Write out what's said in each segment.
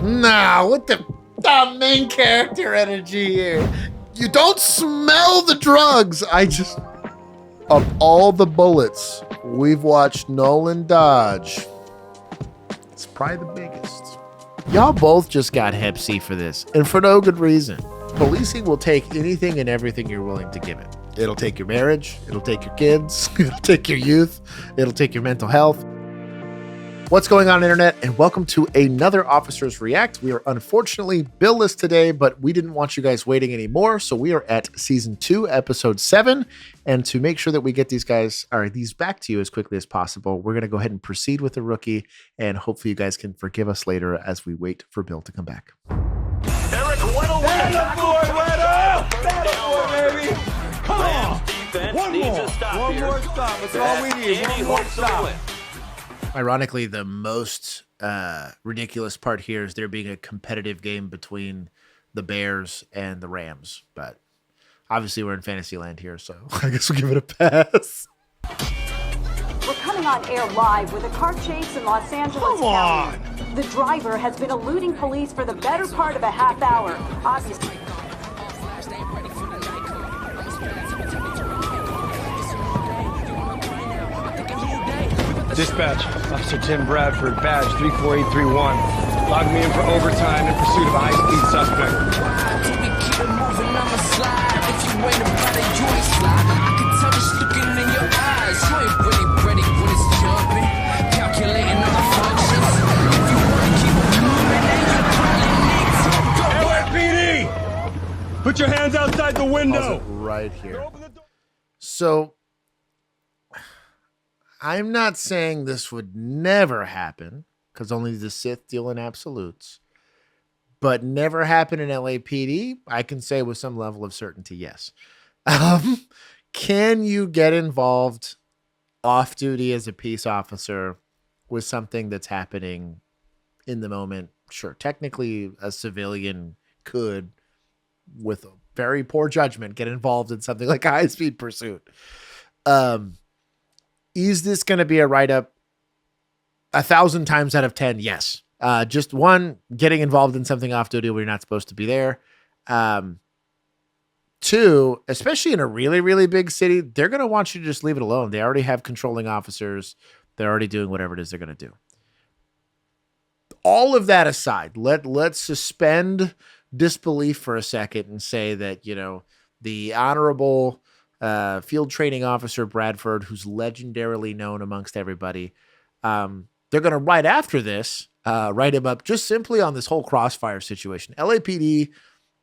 Nah, what the main character energy here? You don't smell the drugs. Of all the bullets we've watched Nolan dodge, it's probably the biggest. Y'all both just got hep C for this, and for no good reason. Policing will take anything and everything you're willing to give it. It'll take your marriage, it'll take your kids, it'll take your youth, it'll take your mental health. What's going on, internet, and welcome to another Officers React. We are unfortunately bill-less today, but we didn't want you guys waiting anymore, so we are at Season 2, Episode 7, and to make sure that we get these back to you as quickly as possible, we're going to go ahead and proceed with the rookie, and hopefully you guys can forgive us later as we wait for Bill to come back. Eric Weddle, baby! Come on! One more stop. That's all we need. One more stop. Ironically, the most ridiculous part here is there being a competitive game between the Bears and the Rams. But obviously we're in Fantasyland here, so I guess we'll give it a pass. We're coming on air live with a car chase in Los Angeles County. The driver has been eluding police for the better part of a half hour. Obviously. Dispatch, Officer Tim Bradford, badge 34831. Log me in for overtime in pursuit of a high-speed suspect. LAPD! Put your hands outside the window! Right here. So, I'm not saying this would never happen, because only the Sith deal in absolutes, but never happen in LAPD, I can say with some level of certainty, yes. Can you get involved off duty as a peace officer with something that's happening in the moment? Sure. Technically, a civilian could, with a very poor judgment, get involved in something like a high-speed pursuit. Is this going to be a write-up? 1,000 times out of 10, yes. Just one, getting involved in something off-duty where you're not supposed to be there. Two, especially in a really, really big city, they're going to want you to just leave it alone. They already have controlling officers. They're already doing whatever it is they're going to do. All of that aside, let's suspend disbelief for a second and say that, the honorable field training officer Bradford, who's legendarily known amongst everybody, they're going to right after this write him up just simply on this whole crossfire situation. LAPD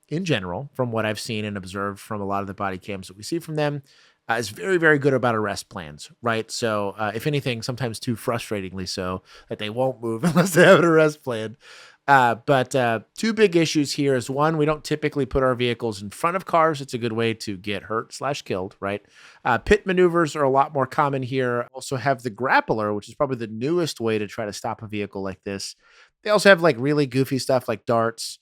in general, from what I've seen and observed from a lot of the body cams that we see from them, is very, very good about arrest plans, right? So if anything, sometimes too frustratingly so, that they won't move unless they have an arrest plan. But two big issues here is, one, we don't typically put our vehicles in front of cars. It's a good way to get hurt / killed, right? Pit maneuvers are a lot more common here. Also have the grappler, which is probably the newest way to try to stop a vehicle like this. They also have like really goofy stuff like darts.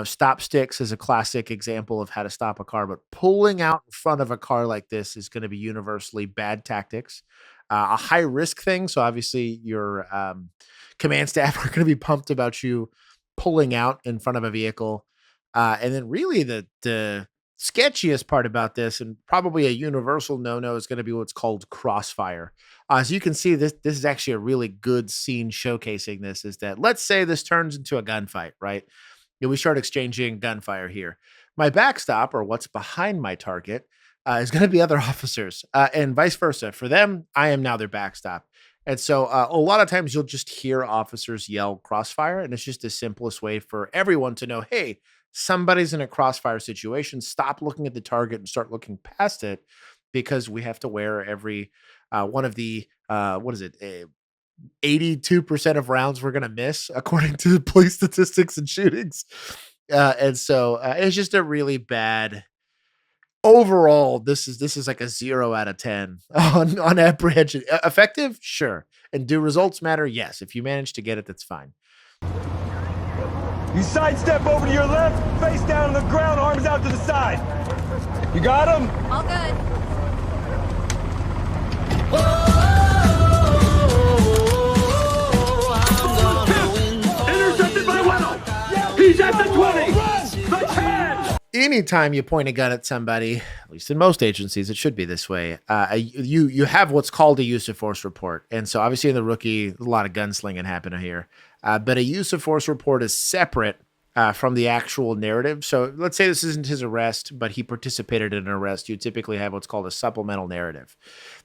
Stop sticks is a classic example of how to stop a car, but pulling out in front of a car like this is going to be universally bad tactics. A high risk thing. So obviously your command staff are going to be pumped about you pulling out in front of a vehicle. And then really the sketchiest part about this, and probably a universal no-no, is going to be what's called crossfire. As you can see, this is actually a really good scene showcasing this, is that let's say this turns into a gunfight, right? We start exchanging gunfire here. My backstop, or what's behind my target, is going to be other officers, and vice versa. For them, I am now their backstop. And so a lot of times you'll just hear officers yell crossfire, and it's just the simplest way for everyone to know, hey, somebody's in a crossfire situation. Stop looking at the target and start looking past it, because we have to wear every one of the, 82% of rounds we're going to miss, according to police statistics and shootings. And so it's just a really bad... Overall, this is like a 0 out of 10 on apprehension. Effective? Sure. And do results matter? Yes. If you manage to get it, that's fine. You sidestep over to your left, face down on the ground, arms out to the side. You got him? All good. Intercepted by Weddle! anytime you point a gun at somebody, at least in most agencies, it should be this way. You have what's called a use of force report. And so obviously in the rookie, a lot of gunslinging happening here. But a use of force report is separate from the actual narrative. So let's say this isn't his arrest, but he participated in an arrest. You typically have what's called a supplemental narrative.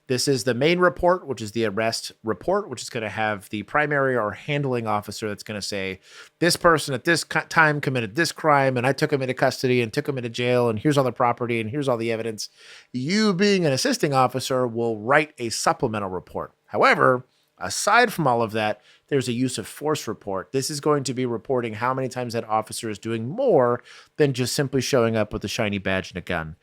This is the main report, which is the arrest report, which is going to have the primary or handling officer that's going to say, this person at this time committed this crime, and I took him into custody and took him into jail, and here's all the property, and here's all the evidence. You, being an assisting officer, will write a supplemental report. However, aside from all of that, there's a use of force report. This is going to be reporting how many times that officer is doing more than just simply showing up with a shiny badge and a gun.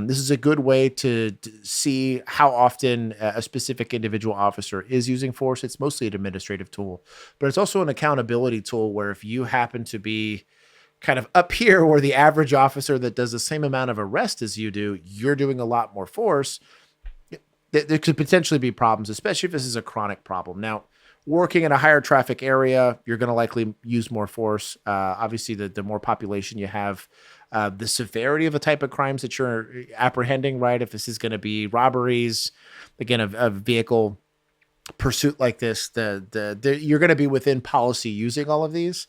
This is a good way to see how often a specific individual officer is using force. It's mostly an administrative tool, but it's also an accountability tool where if you happen to be kind of up here where the average officer that does the same amount of arrest as you do, you're doing a lot more force, there could potentially be problems, especially if this is a chronic problem. Now, working in a higher traffic area, you're going to likely use more force. Obviously, the more population you have, the severity of the type of crimes that you're apprehending, right? If this is going to be robberies, again, a vehicle pursuit like this, you're going to be within policy using all of these.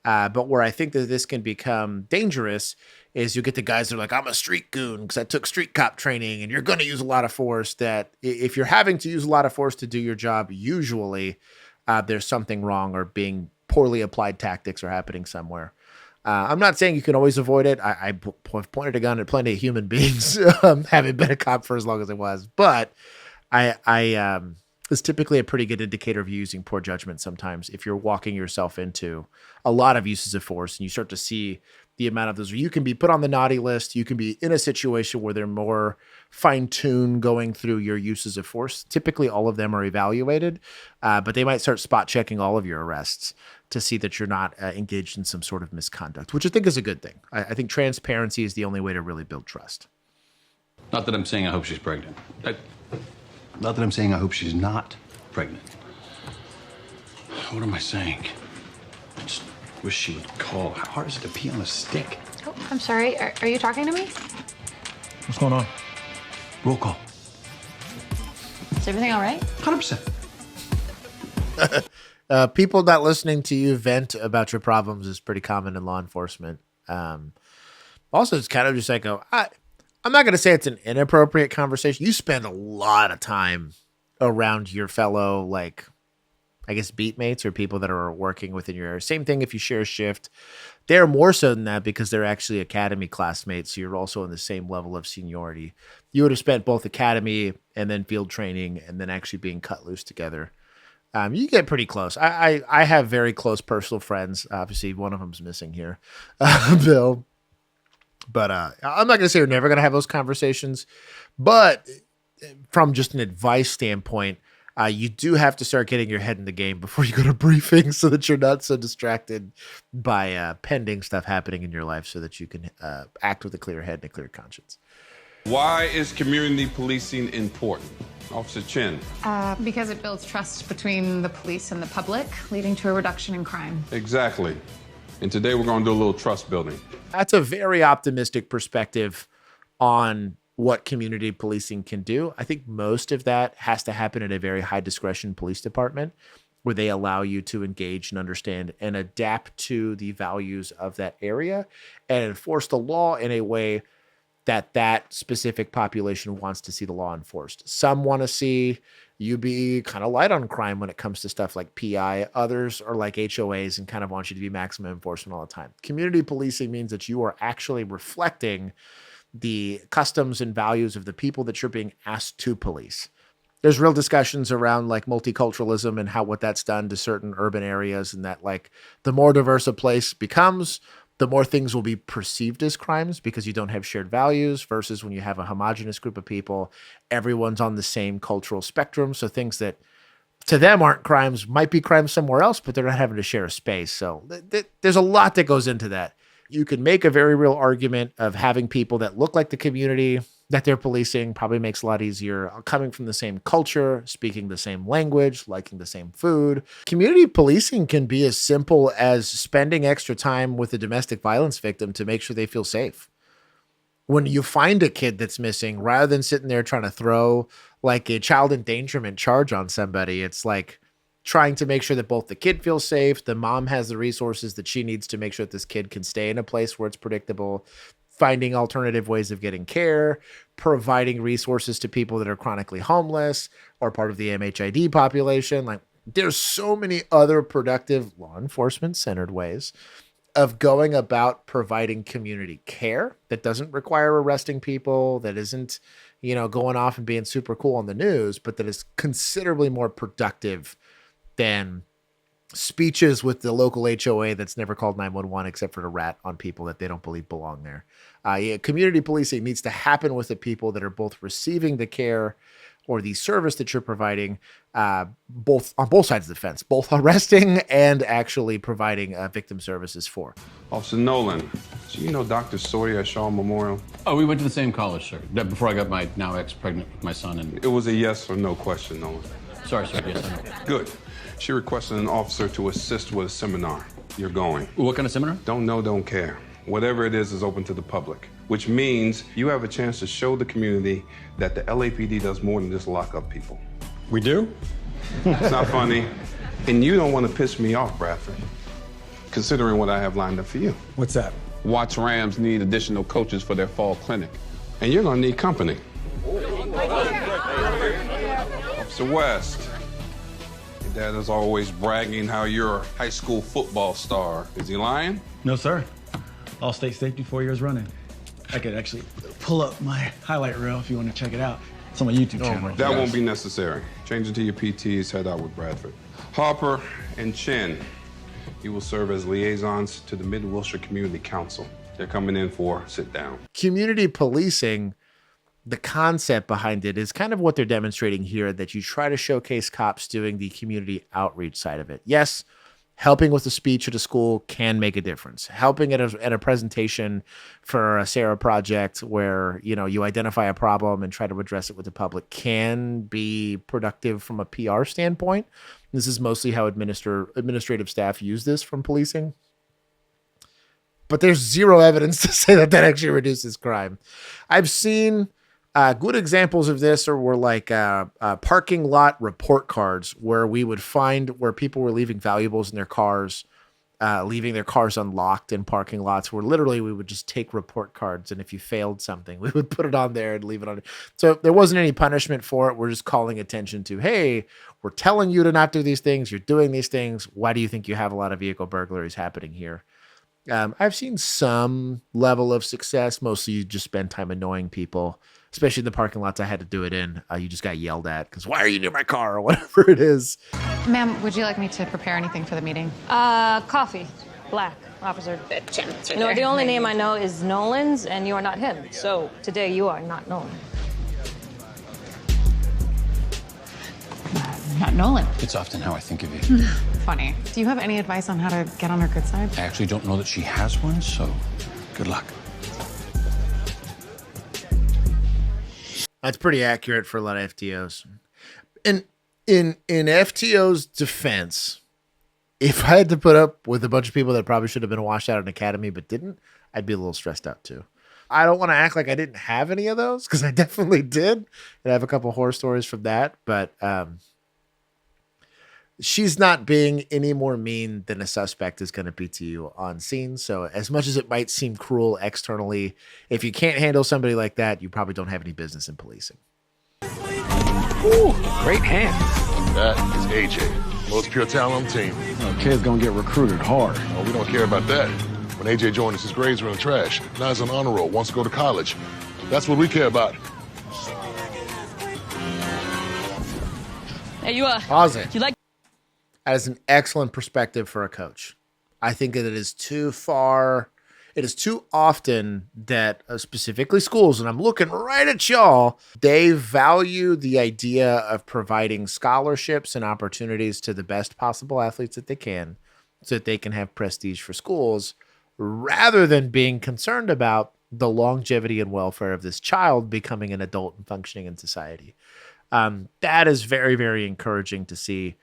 But where I think that this can become dangerous is you get the guys that are like, I'm a street goon because I took street cop training, and you're going to use a lot of force. That if you're having to use a lot of force to do your job, usually there's something wrong or being poorly applied tactics are happening somewhere. I'm not saying you can always avoid it. I pointed a gun at plenty of human beings, having been a cop for as long as I was. But it's typically a pretty good indicator of you using poor judgment sometimes if you're walking yourself into a lot of uses of force and you start to see the amount of those. You can be put on the naughty list. You can be in a situation where they're more fine-tuned going through your uses of force. Typically, all of them are evaluated, but they might start spot checking all of your arrests to see that you're not engaged in some sort of misconduct, which I think is a good thing. I think transparency is the only way to really build trust. Not that I'm saying I hope she's pregnant. Not that I'm saying I hope she's not pregnant. What am I saying? I just wish she would call. How hard is it to pee on a stick? Oh, I'm sorry. Are you talking to me? What's going on? Roll call. Is everything all right? 100%. People not listening to you vent about your problems is pretty common in law enforcement. Also, it's kind of just like, I'm not going to say it's an inappropriate conversation. You spend a lot of time around your fellow, like, I guess, beat mates or people that are working within your area. Same thing if you share a shift. They're more so than that because they're actually academy classmates. So you're also in the same level of seniority. You would have spent both academy and then field training and then actually being cut loose together. You get pretty close. I have very close personal friends. Obviously, one of them's missing here, Bill. But I'm not going to say we're never going to have those conversations. But from just an advice standpoint, you do have to start getting your head in the game before you go to briefings so that you're not so distracted by pending stuff happening in your life so that you can act with a clear head and a clear conscience. Why is community policing important? Officer Chen. Because it builds trust between the police and the public, leading to a reduction in crime. Exactly. And today we're going to do a little trust building. That's a very optimistic perspective on what community policing can do. I think most of that has to happen at a very high discretion police department where they allow you to engage and understand and adapt to the values of that area and enforce the law in a way that specific population wants to see the law enforced. Some want to see you be kind of light on crime when it comes to stuff like PI. Others are like HOAs and kind of want you to be maximum enforcement all the time. Community policing means that you are actually reflecting the customs and values of the people that you're being asked to police. There's real discussions around like multiculturalism and what that's done to certain urban areas, and that like the more diverse a place becomes, the more things will be perceived as crimes because you don't have shared values versus when you have a homogenous group of people, everyone's on the same cultural spectrum. So things that to them aren't crimes might be crimes somewhere else, but they're not having to share a space. So there's a lot that goes into that. You can make a very real argument of having people that look like the community that they're policing probably makes a lot easier, coming from the same culture, speaking the same language, liking the same food. Community policing can be as simple as spending extra time with a domestic violence victim to make sure they feel safe. when you find a kid that's missing, rather than sitting there trying to throw like a child endangerment charge on somebody, it's like trying to make sure that both the kid feels safe, the mom has the resources that she needs to make sure that this kid can stay in a place where it's predictable, finding alternative ways of getting care, providing resources to people that are chronically homeless or part of the MHID population. Like, there's so many other productive law enforcement centered ways of going about providing community care that doesn't require arresting people, that isn't, going off and being super cool on the news, but that is considerably more productive than speeches with the local HOA that's never called 911 except for to rat on people that they don't believe belong there. Community policing needs to happen with the people that are both receiving the care or the service that you're providing, both on both sides of the fence, both arresting and actually providing victim services for. Officer Nolan, do you know Dr. Sawyer at Shaw Memorial? Oh, we went to the same college, sir. Before I got my now ex pregnant with my son. And It was a yes or no question, Nolan. sorry, sir. Yes, I know. Good. She requested an officer to assist with a seminar. You're going. What kind of seminar? Don't know, don't care. Whatever it is open to the public, which means you have a chance to show the community that the LAPD does more than just lock up people. We do? It's not funny. And you don't want to piss me off, Bradford, considering what I have lined up for you. What's that? Watch Rams need additional coaches for their fall clinic. And you're going to need company. Officer West, your dad is always bragging how you're a high school football star. Is he lying? No, sir. All state safety 4 years running. I could actually pull up my highlight reel if you want to check it out. It's on my YouTube channel. That won't be necessary. Change into your PTs, head out with Bradford. Harper and Chen, you will serve as liaisons to the Mid-Wilshire Community Council. They're coming in for sit down. Community policing, the concept behind it is kind of what they're demonstrating here, that you try to showcase cops doing the community outreach side of it. Yes, helping with a speech at a school can make a difference. Helping at a presentation for a Sarah project where, you identify a problem and try to address it with the public can be productive from a PR standpoint. This is mostly how administrative staff use this from policing. But there's zero evidence to say that actually reduces crime. I've seen good examples of this were like parking lot report cards where we would find where people were leaving valuables in their cars, leaving their cars unlocked in parking lots, where literally we would just take report cards. And if you failed something, we would put it on there and leave it on it. So there wasn't any punishment for it. We're just calling attention to, hey, we're telling you to not do these things. You're doing these things. Why do you think you have a lot of vehicle burglaries happening here? I've seen some level of success. Mostly you just spend time annoying people, especially in the parking lots I had to do it in. You just got yelled at because why are you near my car or whatever it is. Ma'am, would you like me to prepare anything for the meeting? Coffee. Black, officer. No, the only name I know is Nolan's, and you are not him. So today you are not Nolan. Not Nolan. It's often how I think of you. Funny. Do you have any advice on how to get on her good side? I actually don't know that she has one, so good luck. That's pretty accurate for a lot of FTOs. And in FTO's defense, if I had to put up with a bunch of people that probably should have been washed out in academy but didn't, I'd be a little stressed out too. I don't want to act like I didn't have any of those, because I definitely did. And I have a couple horror stories from that. But she's not being any more mean than a suspect is going to be to you on scene. So as much as it might seem cruel externally, if you can't handle somebody like that, you probably don't have any business in policing. Ooh, great hand. That is AJ. Most pure talent on the team. Kid's gonna get recruited hard. Oh, we don't care about that. When AJ joined us, his grades were in the trash. Now he's on honor roll, wants to go to college. That's what we care about. Hey, you Pause it. You like? That is an excellent perspective for a coach. I think that it is too often that specifically schools, and I'm looking right at y'all, they value the idea of providing scholarships and opportunities to the best possible athletes that they can so that they can have prestige for schools, rather than being concerned about the longevity and welfare of this child becoming an adult and functioning in society. That is very, very encouraging to see.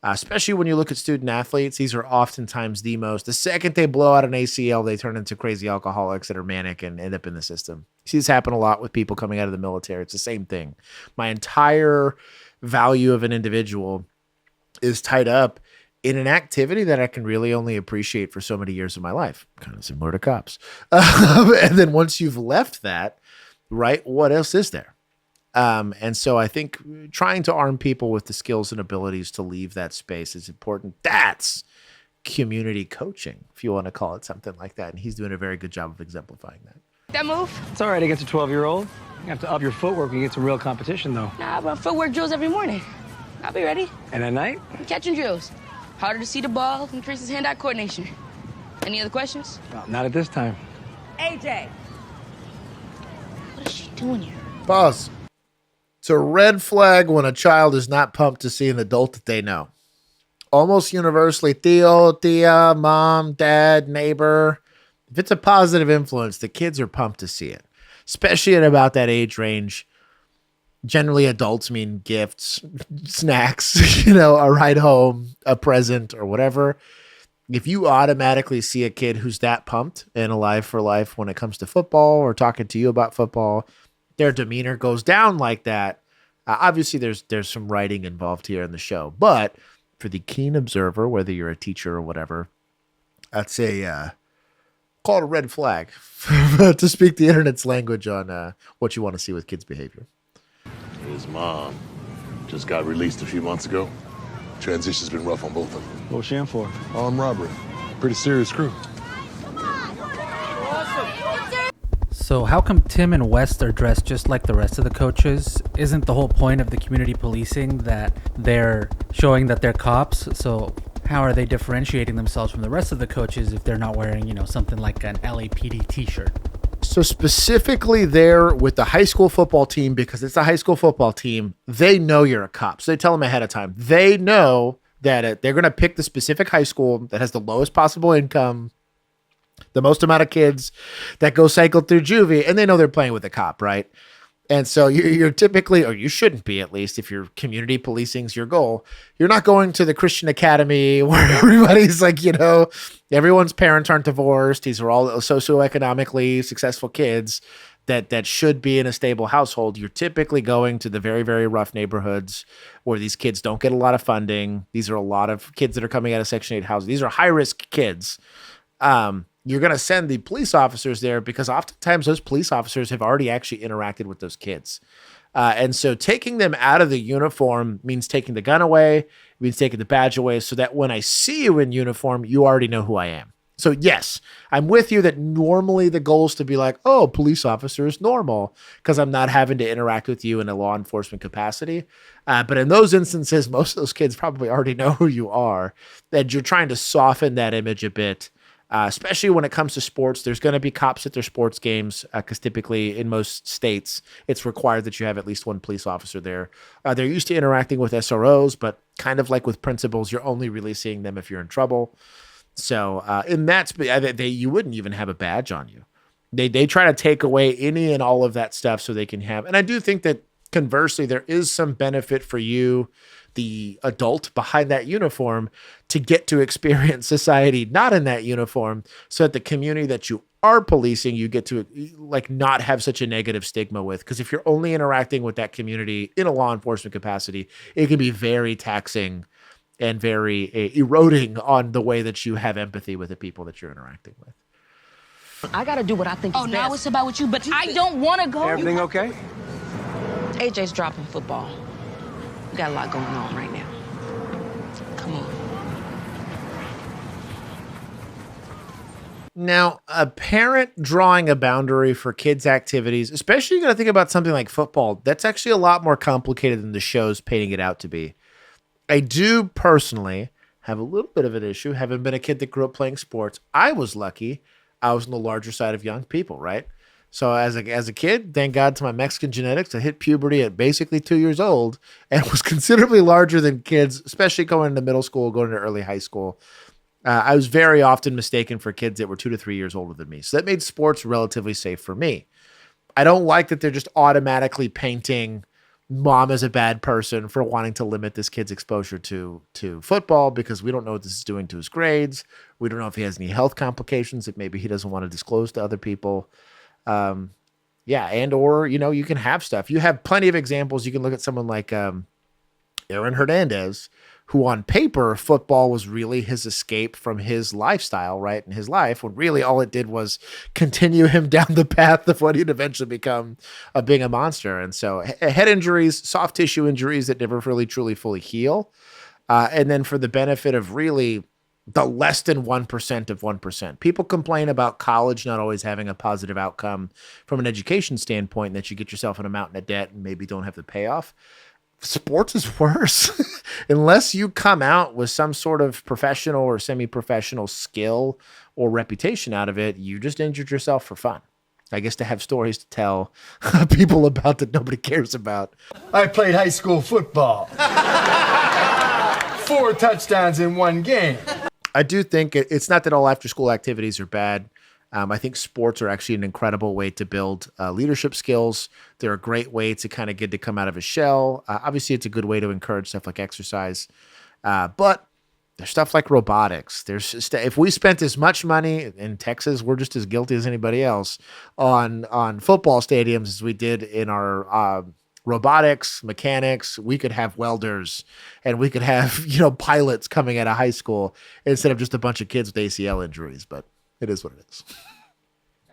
Especially when you look at student athletes, these are oftentimes the second they blow out an ACL, they turn into crazy alcoholics that are manic and end up in the system. You see this happen a lot with people coming out of the military. It's the same thing. My entire value of an individual is tied up in an activity that I can really only appreciate for so many years of my life, kind of similar to cops. And then once you've left that, right, what else is there? And so I think trying to arm people with the skills and abilities to leave that space is important. That's community coaching, if you want to call it something like that. And he's doing a very good job of exemplifying that. That move? It's all right against a 12-year-old. You have to up your footwork when you get some real competition, though. Nah, I run footwork drills every morning. I'll be ready. And at night? Catching drills. Harder to see the ball, increases hand-eye coordination. Any other questions? Well, not at this time. AJ! What is she doing here? Pause. It's a red flag when a child is not pumped to see an adult that they know. Almost universally, tío, tía, mom, dad, neighbor. If it's a positive influence, the kids are pumped to see it, especially at about that age range. Generally, adults mean gifts, snacks, a ride home, a present, or whatever. If you automatically see a kid who's that pumped and alive for life when it comes to football or talking to you about football, their demeanor goes down like that. Obviously, there's some writing involved here in the show, but for the keen observer, whether you're a teacher or whatever, I'd say call it a red flag to speak the internet's language on what you want to see with kids' behavior. His mom just got released a few months ago. Transition's been rough on both of them. What was she in for? Armed robbery. Pretty serious crew. So how come Tim and West are dressed just like the rest of the coaches? Isn't the whole point of the community policing that they're showing that they're cops? So how are they differentiating themselves from the rest of the coaches if they're not wearing, something like an LAPD t-shirt? So specifically there with the high school football team, because it's a high school football team, they know you're a cop. So they tell them ahead of time. They know that they're going to pick the specific high school that has the lowest possible income, the most amount of kids that go cycle through juvie, and they know they're playing with a cop, right? And so you're typically, or you shouldn't be at least, if your community policing's your goal, you're not going to the Christian academy where everybody's like, everyone's parents aren't divorced. These are all socioeconomically successful kids that should be in a stable household. You're typically going to the very, very rough neighborhoods where these kids don't get a lot of funding. These are a lot of kids that are coming out of Section 8 housing. These are high-risk kids. You're going to send the police officers there because oftentimes those police officers have already actually interacted with those kids. And so taking them out of the uniform means taking the gun away, it means taking the badge away, so that when I see you in uniform, you already know who I am. So yes, I'm with you that normally the goal is to be like, oh, police officer is normal because I'm not having to interact with you in a law enforcement capacity. But in those instances, most of those kids probably already know who you are, and you're trying to soften that image a bit. Especially when it comes to sports, there's going to be cops at their sports games because typically in most states, it's required that you have at least one police officer there. They're used to interacting with SROs, but kind of like with principals, you're only really seeing them if you're in trouble. So in that, you wouldn't even have a badge on you. They try to take away any and all of that stuff so they can have. And I do think that conversely, there is some benefit for you, the adult behind that uniform, to get to experience society not in that uniform, so that the community that you are policing, you get to not have such a negative stigma with. Because if you're only interacting with that community in a law enforcement capacity, it can be very taxing and very eroding on the way that you have empathy with the people that you're interacting with. I gotta do what I think is best. Now it's about what but I don't want to go. Everything okay? AJ's dropping football. We got a lot going on right now. Come on. Now, a parent drawing a boundary for kids' activities, especially you got to think about something like football, that's actually a lot more complicated than the show's painting it out to be. I do personally have a little bit of an issue, having been a kid that grew up playing sports. I was lucky. I was on the larger side of young people, right? So as a kid, thank God to my Mexican genetics, I hit puberty at basically 2 years old and was considerably larger than kids, especially going into middle school, going into early high school. I was very often mistaken for kids that were 2 to 3 years older than me. So that made sports relatively safe for me. I don't like that they're just automatically painting mom is a bad person for wanting to limit this kid's exposure to football because we don't know what this is doing to his grades. We don't know if he has any health complications that maybe he doesn't want to disclose to other people. Yeah, and or, you know, you can have stuff. You have plenty of examples. You can look at someone like Aaron Hernandez, who on paper, football was really his escape from his lifestyle, right, in his life, when really all it did was continue him down the path of what he'd eventually become of being a monster. And so head injuries, soft tissue injuries that never really truly fully heal. And then for the benefit of really the less than 1% of 1%. People complain about college not always having a positive outcome from an education standpoint, that you get yourself in a mountain of debt and maybe don't have the payoff. Sports is worse. Unless you come out with some sort of professional or semi-professional skill or reputation out of it, you just injured yourself for fun. I guess to have stories to tell people about that nobody cares about. I played high school football. 4 touchdowns in 1 game. I do think it's not that all after-school activities are bad. I think sports are actually an incredible way to build leadership skills. They're a great way to kind of get to come out of a shell. Obviously, it's a good way to encourage stuff like exercise. But there's stuff like robotics. If we spent as much money in Texas, we're just as guilty as anybody else on football stadiums as we did in our robotics, mechanics. We could have welders and we could have, you know, pilots coming out of high school instead of just a bunch of kids with ACL injuries, but it is what it is.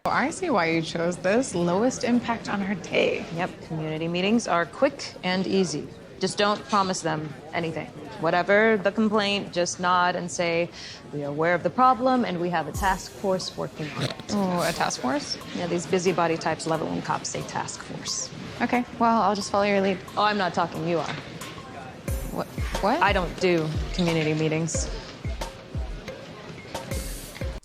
I see why you chose this. Lowest impact on our day. Yep, community meetings are quick and easy. Just don't promise them anything. Whatever the complaint, just nod and say, we are aware of the problem and we have a task force working on it. Oh, a task force? Yeah, these busybody types love it when cops say task force. Okay, well, I'll just follow your lead. Oh, I'm not talking, you are. What? I don't do community meetings.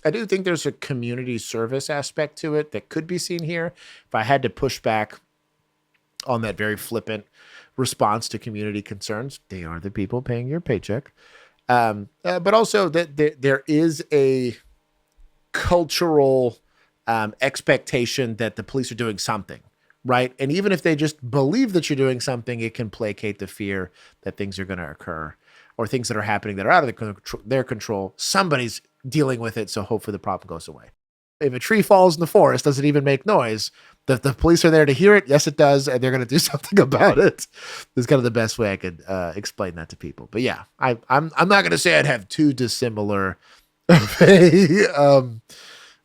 I do think there's a community service aspect to it that could be seen here. If I had to push back on that very flippant response to community concerns, they are the people paying your paycheck. But also that there is a cultural expectation that the police are doing something, right? And even if they just believe that you're doing something, it can placate the fear that things are going to occur or things that are happening that are out of their control. Somebody's dealing with it, so hopefully the problem goes away. If a tree falls in the forest, does it even make noise? The police are there to hear it. Yes, it does, and they're going to do something about it. That's kind of the best way I could explain that to people. But yeah, I'm not going to say I'd have too dissimilar of a,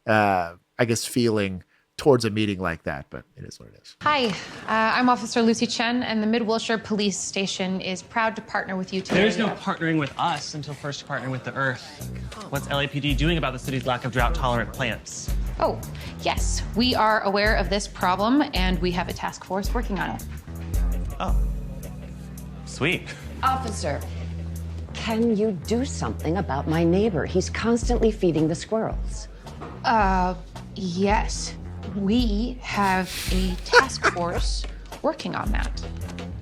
I guess, feeling towards a meeting like that, but it is what it is. Hi, I'm Officer Lucy Chen, and the Mid-Wilshire Police Station is proud to partner with you today. There's no partnering with us until first partnering with the Earth. What's LAPD doing about the city's lack of drought-tolerant plants? Oh, yes, we are aware of this problem, and we have a task force working on it. Oh, sweet. Officer, can you do something about my neighbor? He's constantly feeding the squirrels. Yes. We have a task force working on that.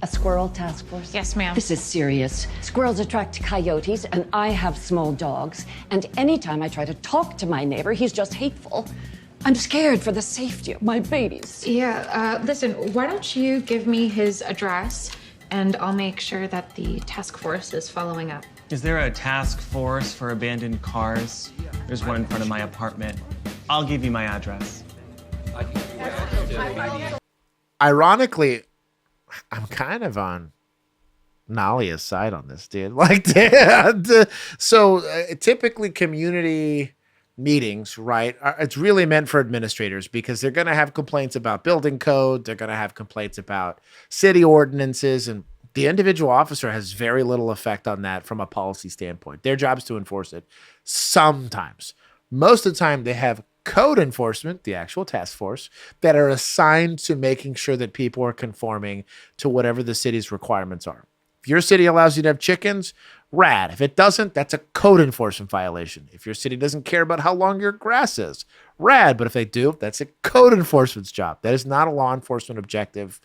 A squirrel task force? Yes, ma'am. This is serious. Squirrels attract coyotes, and I have small dogs. And anytime I try to talk to my neighbor, he's just hateful. I'm scared for the safety of my babies. Yeah, listen, why don't you give me his address, and I'll make sure that the task force is following up. Is there a task force for abandoned cars? There's one in front of my apartment. I'll give you my address. Ironically, I'm kind of on Nalia's side on this, dude. Like, so typically community meetings, right? It's really meant for administrators because they're going to have complaints about building code. They're going to have complaints about city ordinances, and the individual officer has very little effect on that from a policy standpoint. Their job is to enforce it. Sometimes, most of the time, they have code enforcement, the actual task force, that are assigned to making sure that people are conforming to whatever the city's requirements are. If your city allows you to have chickens, rad. If it doesn't, that's a code enforcement violation. If your city doesn't care about how long your grass is, rad. But if they do, that's a code enforcement's job. That is not a law enforcement objective.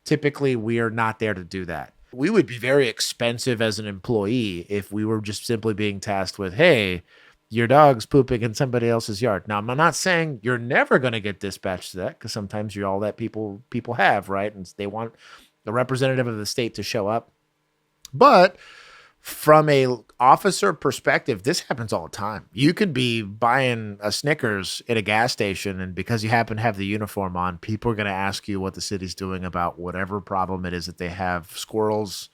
Typically, we are not there to do that. We would be very expensive as an employee if we were just simply being tasked with, hey, your dog's pooping in somebody else's yard. Now, I'm not saying you're never going to get dispatched to that, because sometimes you're all that people have, right? And they want the representative of the state to show up. But from a officer perspective, this happens all the time. You could be buying a Snickers at a gas station, and because you happen to have the uniform on, people are going to ask you what the city's doing about whatever problem it is that they have. Squirrels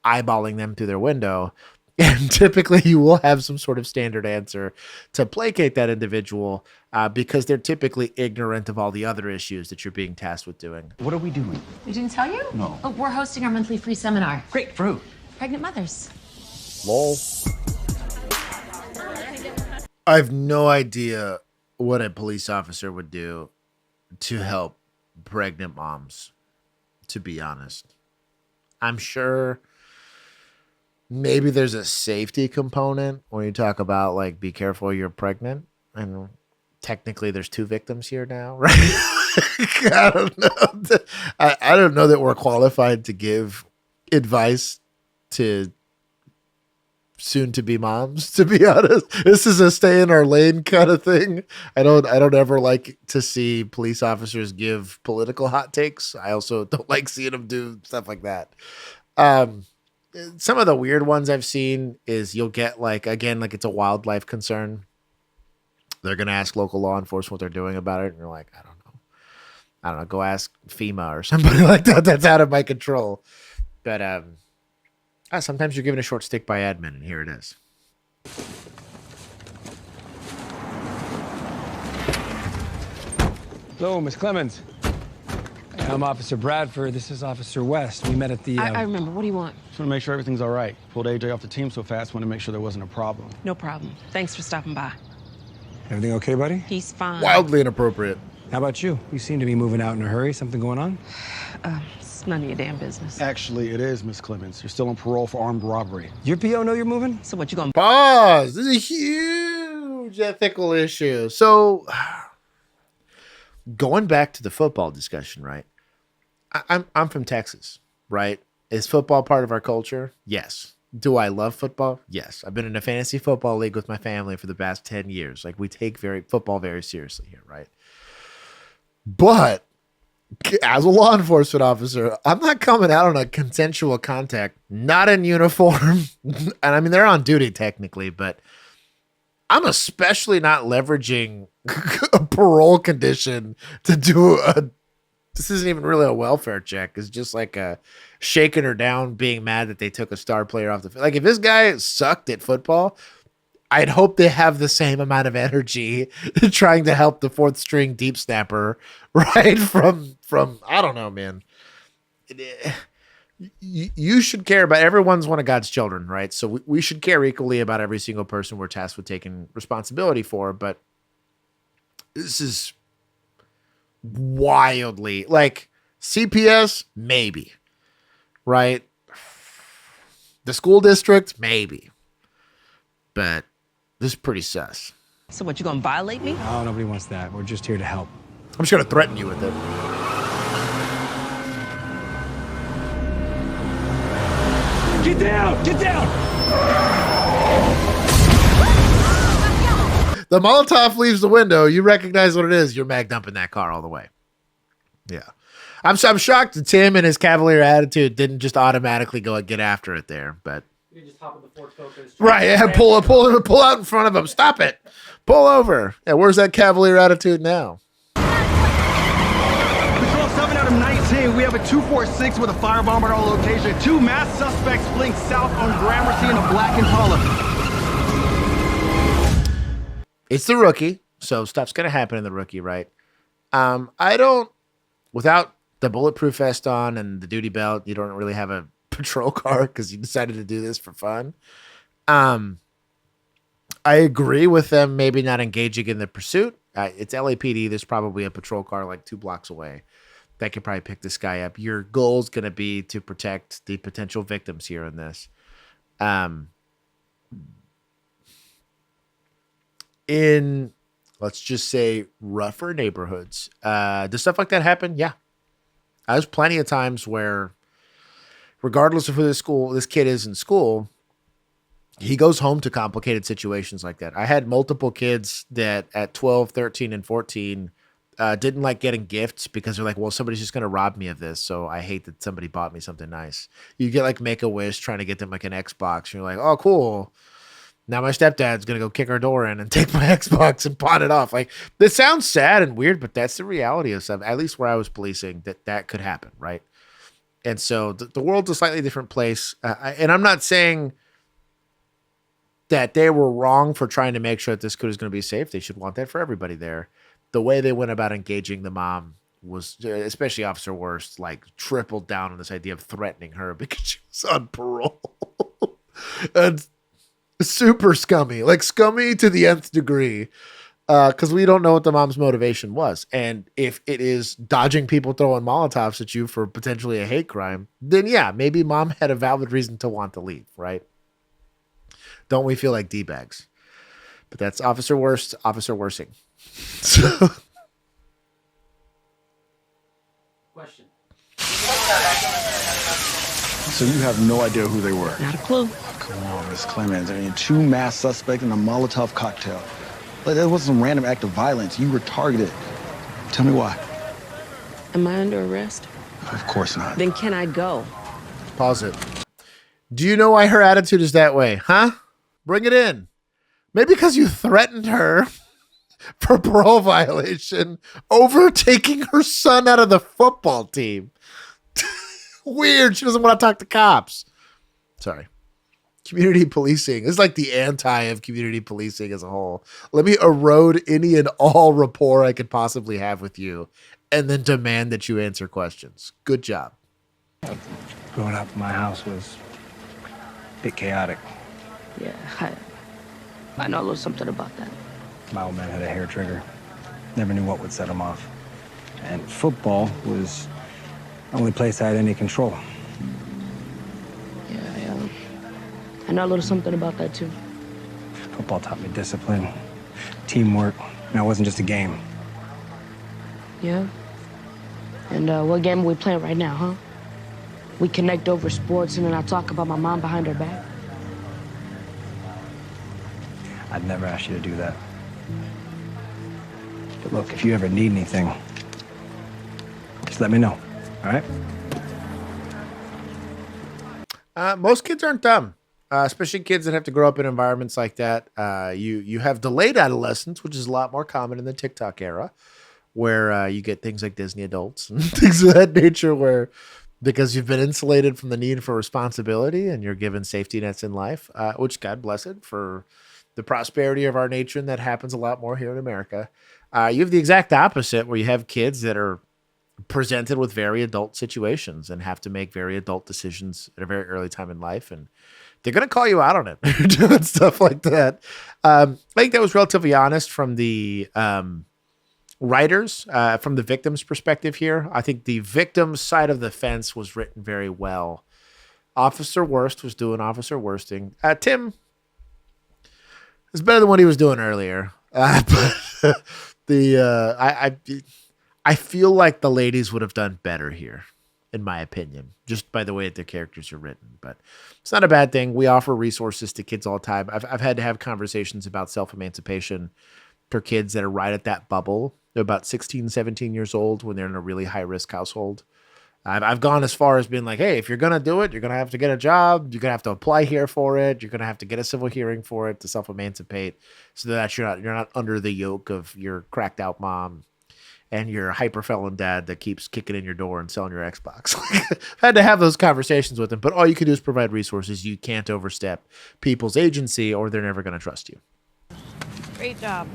eyeballing them through their window. And typically you will have some sort of standard answer to placate that individual because they're typically ignorant of all the other issues that you're being tasked with doing. What are we doing? We didn't tell you? No. Oh, we're hosting our monthly free seminar. Great, for who? Pregnant mothers. Lol. I have no idea what a police officer would do to help pregnant moms, to be honest. I'm sure maybe there's a safety component when you talk about, like, be careful you're pregnant. And technically there's 2 victims here now, right? I don't know. I don't know that we're qualified to give advice to soon-to-be moms, to be honest. This is a stay in our lane kind of thing. I don't ever like to see police officers give political hot takes. I also don't like seeing them do stuff like that. Some of the weird ones I've seen is you'll get, like, again, like it's a wildlife concern. They're going to ask local law enforcement what they're doing about it. And you're like, I don't know, go ask FEMA or somebody like that. That's out of my control. But, sometimes you're given a short stick by admin, and here it is. Hello, Miss Clemens. I'm Officer Bradford. This is Officer West. We met at the... I remember. What do you want? Just want to make sure everything's all right. Pulled AJ off the team so fast, want to make sure there wasn't a problem. No problem. Thanks for stopping by. Everything okay, buddy? He's fine. Wildly inappropriate. How about you? You seem to be moving out in a hurry. Something going on? It's none of your damn business. Actually, it is, Miss Clemens. You're still on parole for armed robbery. Your PO know you're moving? So what, you gonna... Pause. This is a huge ethical issue. So, going back to the football discussion, right? I'm from Texas, right? Is football part of our culture? Yes. Do I love football? Yes. I've been in a fantasy football league with my family for the past 10 years. Like, we take football very seriously here, right? But as a law enforcement officer, I'm not coming out on a consensual contact, not in uniform. And I mean, they're on duty technically, but I'm especially not leveraging a parole condition to do this isn't even really a welfare check. It's just like a shaking her down, being mad that they took a star player off the field. Like, if this guy sucked at football, I'd hope they have the same amount of energy trying to help the 4th string deep snapper, right? From I don't know, man. You should care about, everyone's one of God's children, right? So we should care equally about every single person we're tasked with taking responsibility for. But this is wildly, like, CPS, maybe, right? The school district, maybe. But this is pretty sus. So what, you gonna violate me? Oh, nobody wants that. We're just here to help. I'm just going to threaten you with it. Get down! Get down! The Molotov leaves the window. You recognize what it is. You're mag dumping that car all the way. Yeah. I'm shocked that Tim and his cavalier attitude didn't just automatically go and get after it there, but... You just hop in the Ford Focus. Right, yeah, pull out in front of him. Stop it. Pull over. Yeah, where's that cavalier attitude now? Patrol 7 out of 19. We have a 246 with a firebomb at our location. 2 masked suspects fleeing south on Gramercy in a black Impala. It's the rookie, so stuff's going to happen in the rookie, right? I don't, without the bulletproof vest on and the duty belt, you don't really have a patrol car because you decided to do this for fun. I agree with them maybe not engaging in the pursuit. It's LAPD. There's probably a patrol car like 2 blocks away that could probably pick this guy up. Your goal's going to be to protect the potential victims here in this. In, let's just say, rougher neighborhoods, does stuff like that happen? Yeah. There's plenty of times where, regardless of who this kid is in school, he goes home to complicated situations like that. I had multiple kids that at 12, 13, and 14 didn't like getting gifts because they're like, well, somebody's just going to rob me of this. So I hate that somebody bought me something nice. You get like Make-A-Wish trying to get them like an Xbox. And you're like, oh, cool. Now my stepdad's going to go kick our door in and take my Xbox and pawn it off. Like, this sounds sad and weird, but that's the reality of stuff. At least where I was policing, that could happen, right? And so the world's a slightly different place. And I'm not saying that they were wrong for trying to make sure that this kid is going to be safe. They should want that for everybody there. The way they went about engaging the mom was, especially Officer West, like tripled down on this idea of threatening her because she was on parole. And super scummy, like scummy to the nth degree, because we don't know what the mom's motivation was. And if it is dodging people throwing Molotovs at you for potentially a hate crime, then yeah, maybe mom had a valid reason to want to leave, right? Don't we feel like D-bags? But that's Officer West, Officer Worsing. So, question. So you have no idea who they were? Not a clue. Oh, come on, Miss Clemens. I mean, 2 masked suspects in a Molotov cocktail. Like, that wasn't some random act of violence. You were targeted. Tell me why. Am I under arrest? Of course not. Then can I go? Pause it. Do you know why her attitude is that way, huh? Bring it in. Maybe because you threatened her for parole violation over taking her son out of the football team. Weird. She doesn't want to talk to cops. Sorry. Community policing is like the anti of community policing as a whole. Let me erode any and all rapport I could possibly have with you and then demand that you answer questions. Good job. Growing up, my house was a bit chaotic. Yeah, I know a little something about that. My old man had a hair trigger. Never knew what would set him off. And football was the only place I had any control. Yeah, I know a little something about that, too. Football taught me discipline, teamwork. It wasn't just a game. Yeah? And what game are we playing right now, huh? We connect over sports and then I talk about my mom behind her back? I'd never ask you to do that. But look, if you ever need anything, just let me know, all right? Most kids aren't dumb, especially kids that have to grow up in environments like that. You have delayed adolescence, which is a lot more common in the TikTok era, where you get things like Disney adults and things of that nature, where because you've been insulated from the need for responsibility and you're given safety nets in life, which God bless it for the prosperity of our nation. That happens a lot more here in America. You have the exact opposite, where you have kids that are presented with very adult situations and have to make very adult decisions at a very early time in life. And they're going to call you out on it, doing stuff like that. I think that was relatively honest from the writers, from the victim's perspective here. I think the victim's side of the fence was written very well. Officer West was doing Officer Worsting. Tim is better than what he was doing earlier. But I feel like the ladies would have done better here, in my opinion, just by the way that their characters are written. But it's not a bad thing. We offer resources to kids all the time. I've had to have conversations about self-emancipation for kids that are right at that bubble. They're about 16, 17 years old when they're in a really high-risk household. I've gone as far as being like, hey, if you're going to do it, you're going to have to get a job. You're going to have to apply here for it. You're going to have to get a civil hearing for it to self-emancipate so that you're not under the yoke of your cracked out mom and your hyper felon dad that keeps kicking in your door and selling your Xbox. I had to have those conversations with them, but all you can do is provide resources. You can't overstep people's agency or they're never going to trust you. Great job.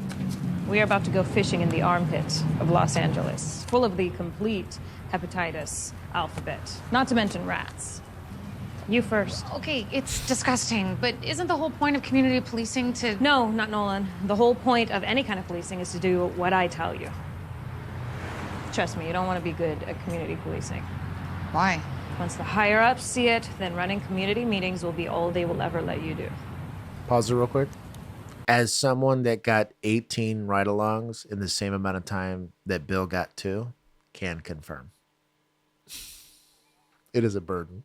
We are about to go fishing in the armpit of Los Angeles, full of the complete hepatitis alphabet, not to mention rats. You first. Okay, it's disgusting, but isn't the whole point of community policing to... No, not Nolan. The whole point of any kind of policing is to do what I tell you. Trust me, you don't want to be good at community policing. Why? Once the higher-ups see it, then running community meetings will be all they will ever let you do. Pause it real quick. As someone that got 18 ride-alongs in the same amount of time that Bill got 2, can confirm. It is a burden.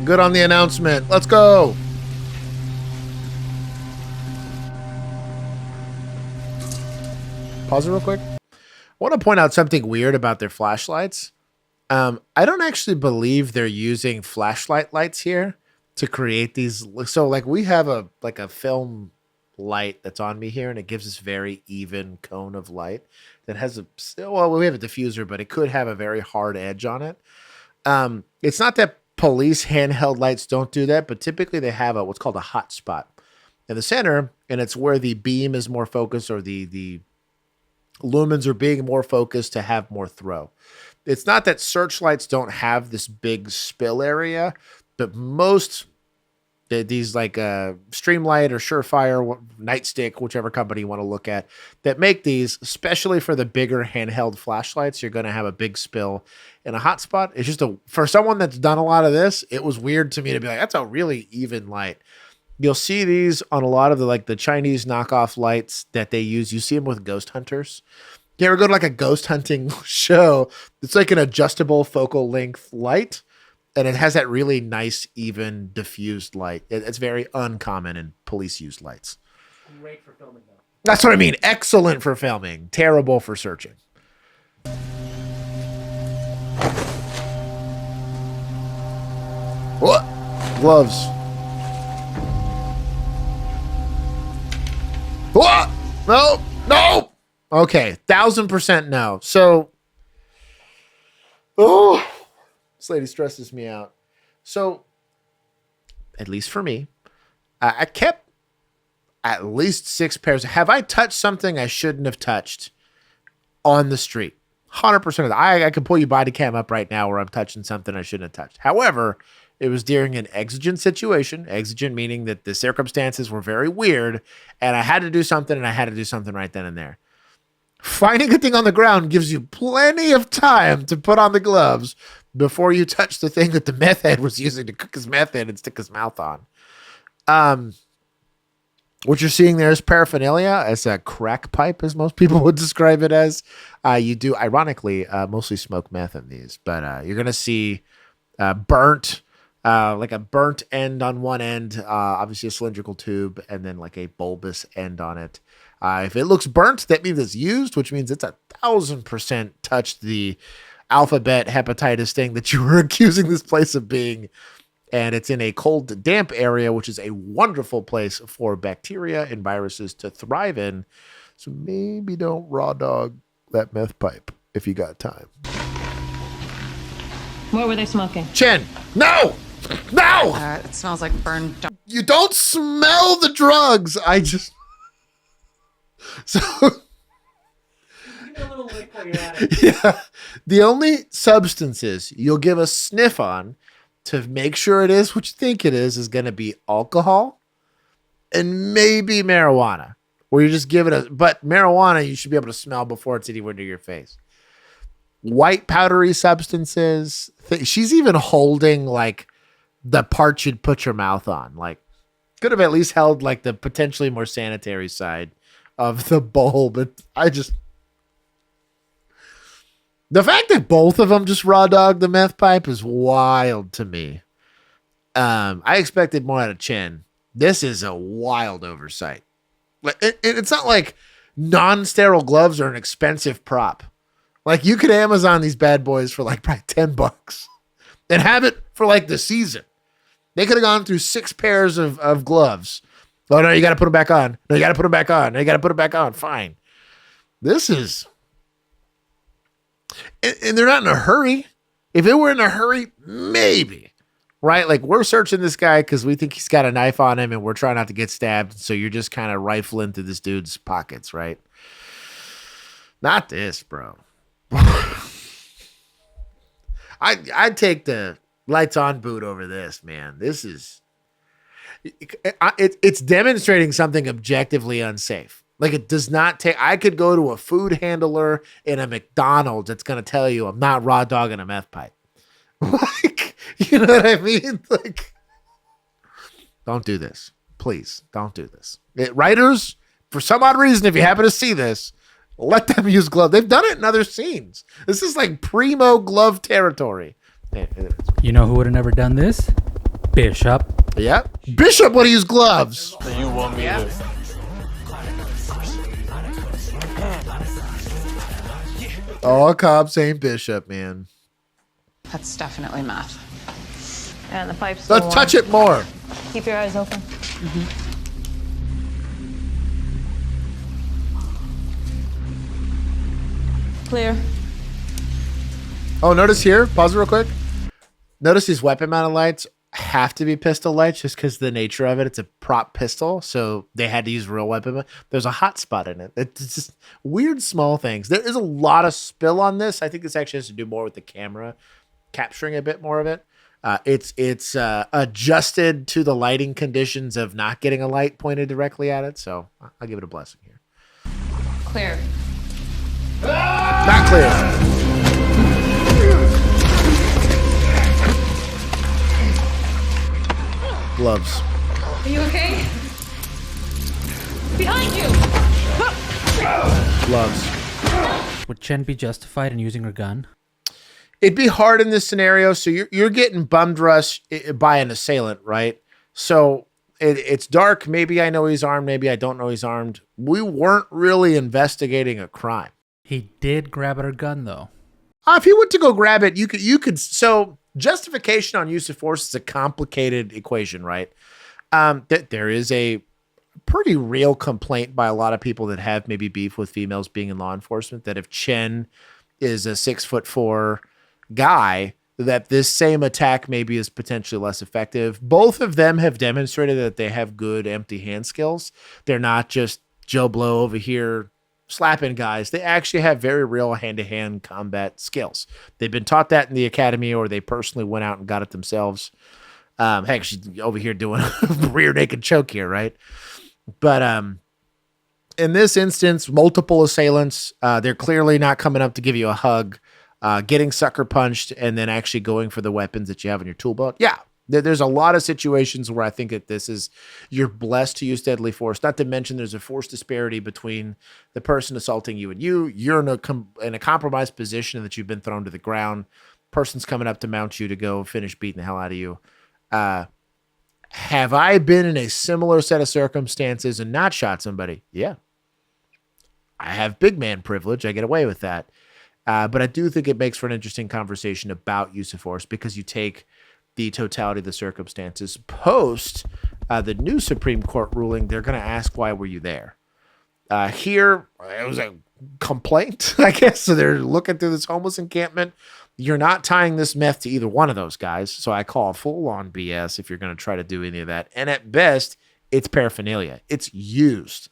Good on the announcement. Let's go. Pause it real quick. I want to point out something weird about their flashlights. I don't actually believe they're using flashlight lights here to create these. So like we have a film light that's on me here, and it gives this very even cone of light that has we have a diffuser, but it could have a very hard edge on it. It's not that police handheld lights don't do that, but typically they have what's called a hot spot in the center, and it's where the beam is more focused, or the lumens are being more focused to have more throw. It's not that searchlights don't have this big spill area, but most these like Streamlight or Surefire, Nightstick, whichever company you want to look at, that make these, especially for the bigger handheld flashlights, you're going to have a big spill in a hotspot. It's just for someone that's done a lot of this, it was weird to me to be like, that's a really even light. You'll see these on a lot of the Chinese knockoff lights that they use. You see them with ghost hunters. You ever go to like a ghost hunting show? It's like an adjustable focal length light, and it has that really nice, even diffused light. It's very uncommon in police used lights. Great for filming, though. That's what I mean. Excellent for filming. Terrible for searching. What? Gloves. What? No. No. Okay. 1000% no. So, this lady stresses me out. So, at least for me, I kept at least 6 pairs. Have I touched something I shouldn't have touched on the street? 100% of that. I can pull your body cam up right now where I'm touching something I shouldn't have touched. However, it was during an exigent situation. Exigent meaning that the circumstances were very weird, and I had to do something, and I had to do something right then and there. Finding a thing on the ground gives you plenty of time to put on the gloves before you touch the thing that the meth head was using to cook his meth in and stick his mouth on. What you're seeing there is paraphernalia. It's a crack pipe, as most people would describe it as. You do, ironically, mostly smoke meth in these, but you're going to see burnt, like a burnt end on one end, obviously a cylindrical tube, and then like a bulbous end on it. If it looks burnt, that means it's used, which means it's 1,000% touched the alphabet hepatitis thing that you were accusing this place of being. And it's in a cold, damp area, which is a wonderful place for bacteria and viruses to thrive in. So maybe don't raw dog that meth pipe if you got time. What were they smoking? Chen, no! No! It smells like burned. You don't smell the drugs. So, yeah, the only substances you'll give a sniff on to make sure it is what you think it is going to be alcohol and maybe marijuana, where you just give it but marijuana you should be able to smell before it's anywhere near your face. White powdery substances. She's even holding like the part you'd put your mouth on. Like, could have at least held like the potentially more sanitary side of the bowl, but the fact that both of them just raw dogged the meth pipe is wild to me. I expected more out of Chen. This is a wild oversight. It's not like non-sterile gloves are an expensive prop. Like, you could Amazon these bad boys for like probably $10 and have it for like the season. They could have gone through 6 pairs of gloves. Oh, no, you got to put them back on. No, you got to put them back on. No, you got to put them back on. Fine. This is... And they're not in a hurry. If it were in a hurry, maybe. Right? Like, we're searching this guy because we think he's got a knife on him and we're trying not to get stabbed. So you're just kind of rifling through this dude's pockets, right? Not this, bro. I'd take the lights on boot over this, man. This is... It's demonstrating something objectively unsafe. Like, it does not take... I could go to a food handler in a McDonald's that's going to tell you I'm not raw dogging a meth pipe. Like, you know what I mean? Like, don't do this. Please, don't do this. Writers, for some odd reason, if you happen to see this, let them use gloves. They've done it in other scenes. This is like primo glove territory. You know who would have never done this? Bishop. Yep. Bishop would use gloves. You want me to... All cops ain't Bishop, man. That's definitely meth. And the pipe's Let's touch it more. Keep your eyes open. Clear. Oh, notice here, pause it real quick. Notice these weapon mounted lights have to be pistol lights just because the nature of it. It's a prop pistol, so they had to use real weapon. There's a hot spot in it. It's just weird small things. There is a lot of spill on this. I think this actually has to do more with the camera capturing a bit more of it. It's adjusted to the lighting conditions of not getting a light pointed directly at it, so I'll give it a blessing here. Clear. Not clear. Gloves. Are you okay? Behind you! Gloves. Would Chen be justified in using her gun? It'd be hard in this scenario. So you're getting bummed rushed by an assailant, right? So it's dark. Maybe I know he's armed. Maybe I don't know he's armed. We weren't really investigating a crime. He did grab at her gun, though. If he went to go grab it, you could. So justification on use of force is a complicated equation, right? There is a pretty real complaint by a lot of people that have maybe beef with females being in law enforcement, that if Chen is a 6'4" guy, that this same attack maybe is potentially less effective. Both of them have demonstrated that they have good empty hand skills. They're not just Joe Blow over here slapping guys. They actually have very real hand-to-hand combat skills. They've been taught that in the academy, or they personally went out and got it themselves. Heck, she's over here doing a rear naked choke here, right? But in this instance, multiple assailants, they're clearly not coming up to give you a hug, getting sucker punched, and then actually going for the weapons that you have in your tool belt. Yeah, there's a lot of situations where I think that you're blessed to use deadly force. Not to mention there's a force disparity between the person assaulting you and you. You're in a compromised position that you've been thrown to the ground. Person's coming up to mount you to go finish beating the hell out of you. Have I been in a similar set of circumstances and not shot somebody? Yeah. I have big man privilege. I get away with that. But I do think it makes for an interesting conversation about use of force, because you take the totality of the circumstances. Post the new Supreme Court ruling, they're going to ask, why were you there? Here, it was a complaint, I guess. So they're looking through this homeless encampment. You're not tying this meth to either one of those guys. So I call full-on BS if you're going to try to do any of that. And at best, it's paraphernalia. It's used.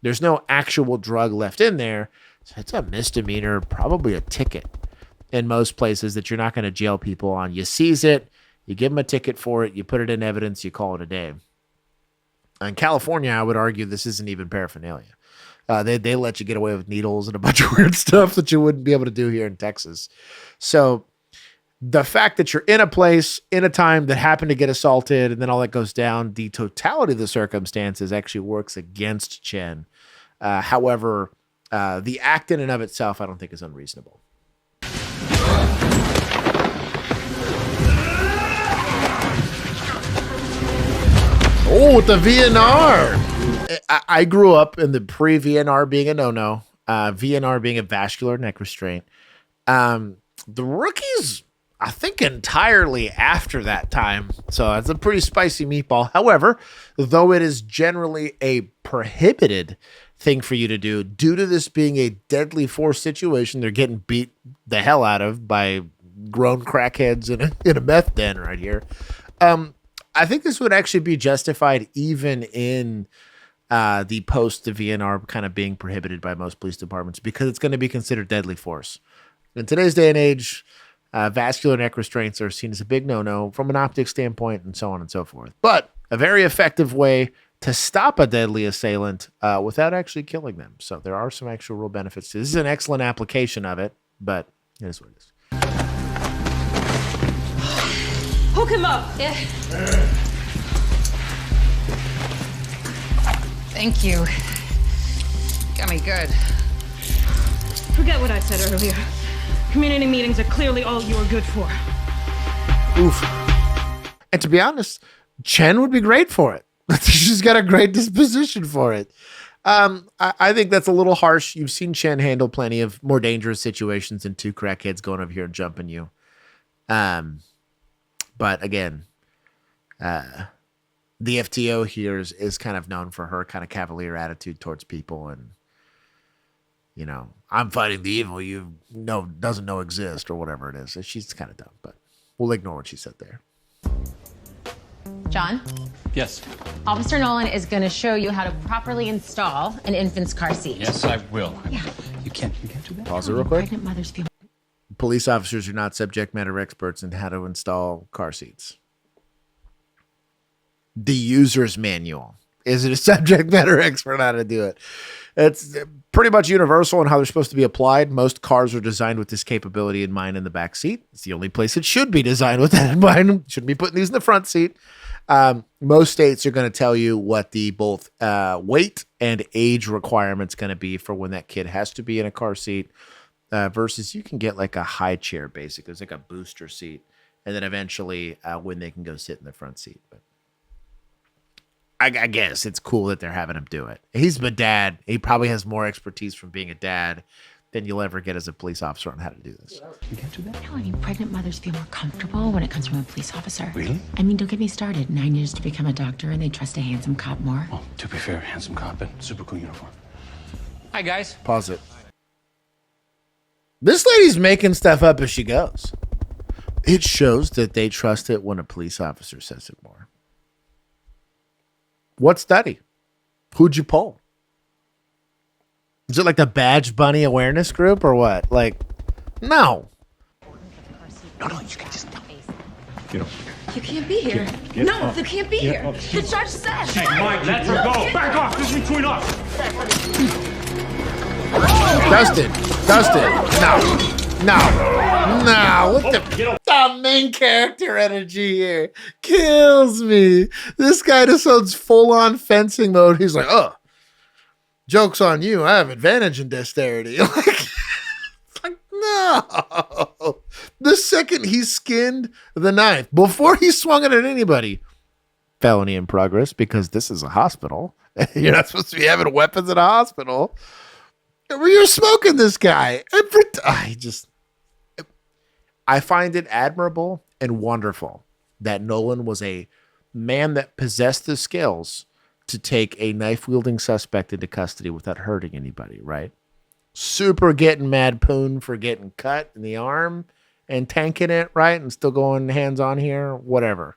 There's no actual drug left in there. So it's a misdemeanor, probably a ticket in most places that you're not going to jail people on. You seize it, you give them a ticket for it, you put it in evidence, you call it a day. In California, I would argue this isn't even paraphernalia. They let you get away with needles and a bunch of weird stuff that you wouldn't be able to do here in Texas. So the fact that you're in a place, in a time that happened to get assaulted, and then all that goes down, the totality of the circumstances actually works against Chen. However, the act in and of itself, I don't think is unreasonable. Oh, with the VNR. I grew up in the pre-VNR being a no-no, VNR being a vascular neck restraint. The rookies, I think, entirely after that time. So it's a pretty spicy meatball. However, though it is generally a prohibited thing for you to do, due to this being a deadly force situation, they're getting beat the hell out of by grown crackheads in a meth den right here. I think this would actually be justified even in the post the VNR kind of being prohibited by most police departments, because it's going to be considered deadly force. In today's day and age, vascular neck restraints are seen as a big no-no from an optics standpoint, and so on and so forth. But a very effective way to stop a deadly assailant without actually killing them. So there are some actual real benefits to this. This is an excellent application of it, but it is what it is. Hook him up. Yeah. Thank you. Got me good. Forget what I said earlier. Community meetings are clearly all you are good for. Oof. And to be honest, Chen would be great for it. She's got a great disposition for it. I think that's a little harsh. You've seen Chen handle plenty of more dangerous situations than two crackheads going over here and jumping you. But again, the FTO here is kind of known for her kind of cavalier attitude towards people, and you know, I'm fighting the evil you know doesn't know exist or whatever it is. She's kind of dumb, but we'll ignore what she said there. John? Yes. Officer Nolan is going to show you how to properly install an infant's car seat. Yes, I will. Yeah. You can't do that. Pause it real quick. Pregnant mothers feel... Police officers are not subject matter experts in how to install car seats. The user's manual isn't a subject matter expert on how to do it. It's pretty much universal in how they're supposed to be applied. Most cars are designed with this capability in mind in the back seat. It's the only place it should be designed with that in mind. Shouldn't be putting these in the front seat. Most states are going to tell you what the both weight and age requirement's going to be for when that kid has to be in a car seat, versus you can get like a high chair, basically. It's like a booster seat, and then eventually when they can go sit in the front seat. But I guess it's cool that they're having him do it. He's a dad. He probably has more expertise from being a dad than you'll ever get as a police officer on how to do this. You can't do that? No, I mean, pregnant mothers feel more comfortable when it comes from a police officer. Really? I mean, don't get me started. 9 years to become a doctor, and they trust a handsome cop more. Well, to be fair, handsome cop and super cool uniform. Hi, guys. Pause it. This lady's making stuff up as she goes. It shows that they trust it when a police officer says it more. What study? Who'd you pull? Is it like the Badge Bunny Awareness Group or what? Like, no. No, you can just You can't be here. No, you can't be here. The judge said. Hey, Mike, let her go. Back off. This is between us. Dustin. No. What the main character energy here kills me. This guy just sounds full on fencing mode. He's like, oh, joke's on you. I have advantage in dexterity. Like, no. The second he skinned the knife, before he swung it at anybody, felony in progress, because this is a hospital. You're not supposed to be having weapons in a hospital. You're smoking this guy. I find it admirable and wonderful that Nolan was a man that possessed the skills to take a knife-wielding suspect into custody without hurting anybody, right? Super getting mad poon for getting cut in the arm and tanking it, right? And still going hands-on here, whatever.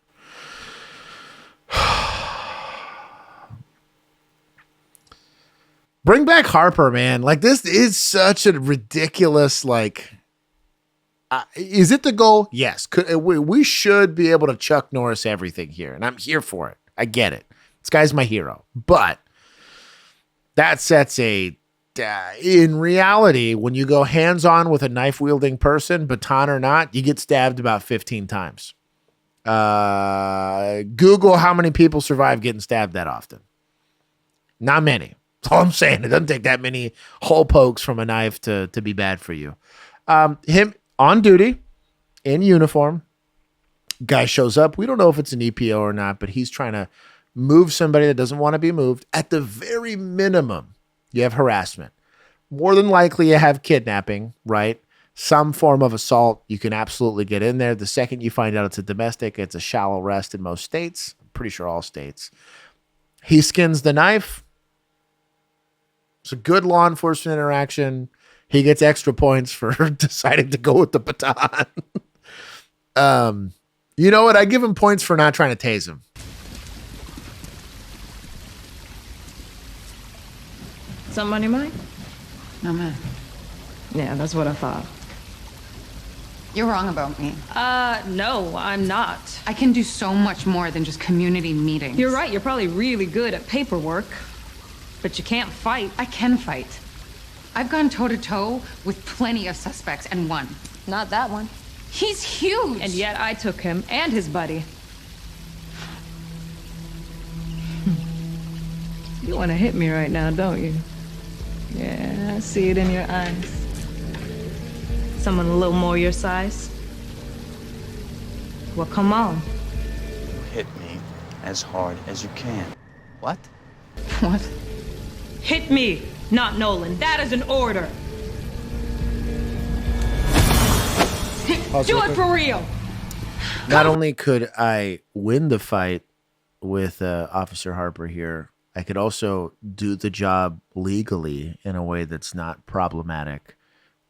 Bring back Harper, man. Like, this is such a ridiculous, like... is it the goal? Yes. We should be able to Chuck Norris everything here, and I'm here for it. I get it. This guy's my hero. But that sets a... in reality, when you go hands-on with a knife-wielding person, baton or not, you get stabbed about 15 times. Google how many people survive getting stabbed that often. Not many. That's all I'm saying. It doesn't take that many hole pokes from a knife to be bad for you. Him on duty, in uniform, guy shows up. We don't know if it's an EPO or not, but he's trying to move somebody that doesn't want to be moved. At the very minimum, you have harassment. More than likely, you have kidnapping, right? Some form of assault. You can absolutely get in there. The second you find out it's a domestic, it's a shallow arrest in most states. I'm pretty sure all states. He skins the knife. It's a good law enforcement interaction. He gets extra points for deciding to go with the baton. You know what? I give him points for not trying to tase him. Something on your mind? No, man. Yeah, that's what I thought. You're wrong about me. No, I'm not. I can do so much more than just community meetings. You're right, you're probably really good at paperwork, but you can't fight. I can fight. I've gone toe-to-toe with plenty of suspects and won. Not that one. He's huge! And yet I took him and his buddy. You want to hit me right now, don't you? Yeah, I see it in your eyes. Someone a little more your size? Well, come on. Hit me as hard as you can. What? What? Hit me, not Nolan. That is an order. Do it for real. Not only could I win the fight with Officer Harper here, I could also do the job legally in a way that's not problematic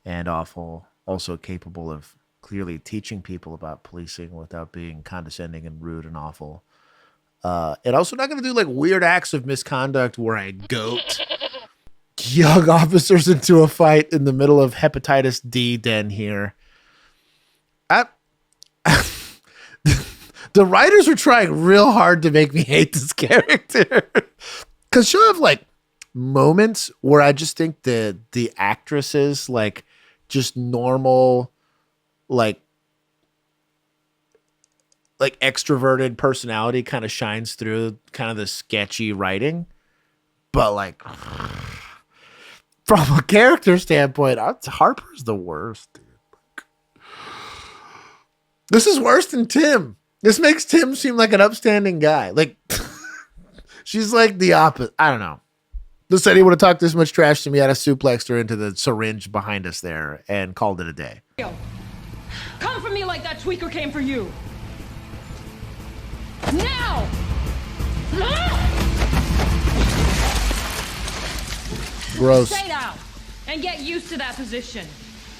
and awful, also capable of clearly teaching people about policing without being condescending and rude and awful. And also not going to do like weird acts of misconduct where I goat young officers into a fight in the middle of hepatitis D den here. The writers are trying real hard to make me hate this character. Because she'll have like moments where I just think the actresses like just normal like extroverted personality kind of shines through kind of the sketchy writing. But like from a character standpoint, Harper's the worst, dude. This is worse than Tim. This makes Tim seem like an upstanding guy. Like, she's like the opposite. I don't know. This said he would have talked this much trash to me. I'd have suplexed her into the syringe behind us there and called it a day. Come for me like that tweaker came for you. Now! Gross. Stay down and get used to that position.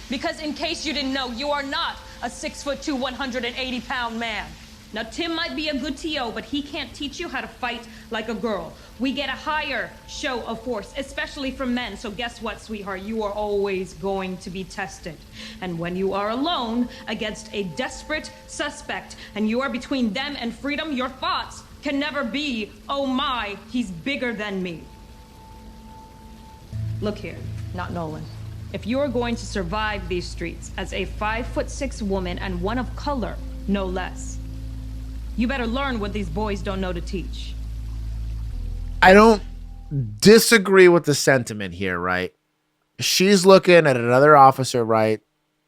Because in case you didn't know, you are not a 6'2", 180-pound man. Now, Tim might be a good TO, but he can't teach you how to fight like a girl. We get a higher show of force, especially from men. So guess what, sweetheart? You are always going to be tested. And when you are alone against a desperate suspect and you are between them and freedom, your thoughts can never be, oh my, he's bigger than me. Look here, not Nolan. If you are going to survive these streets as a 5'6" woman and one of color, no less, you better learn what these boys don't know to teach. I don't disagree with the sentiment here, right? She's looking at another officer, right?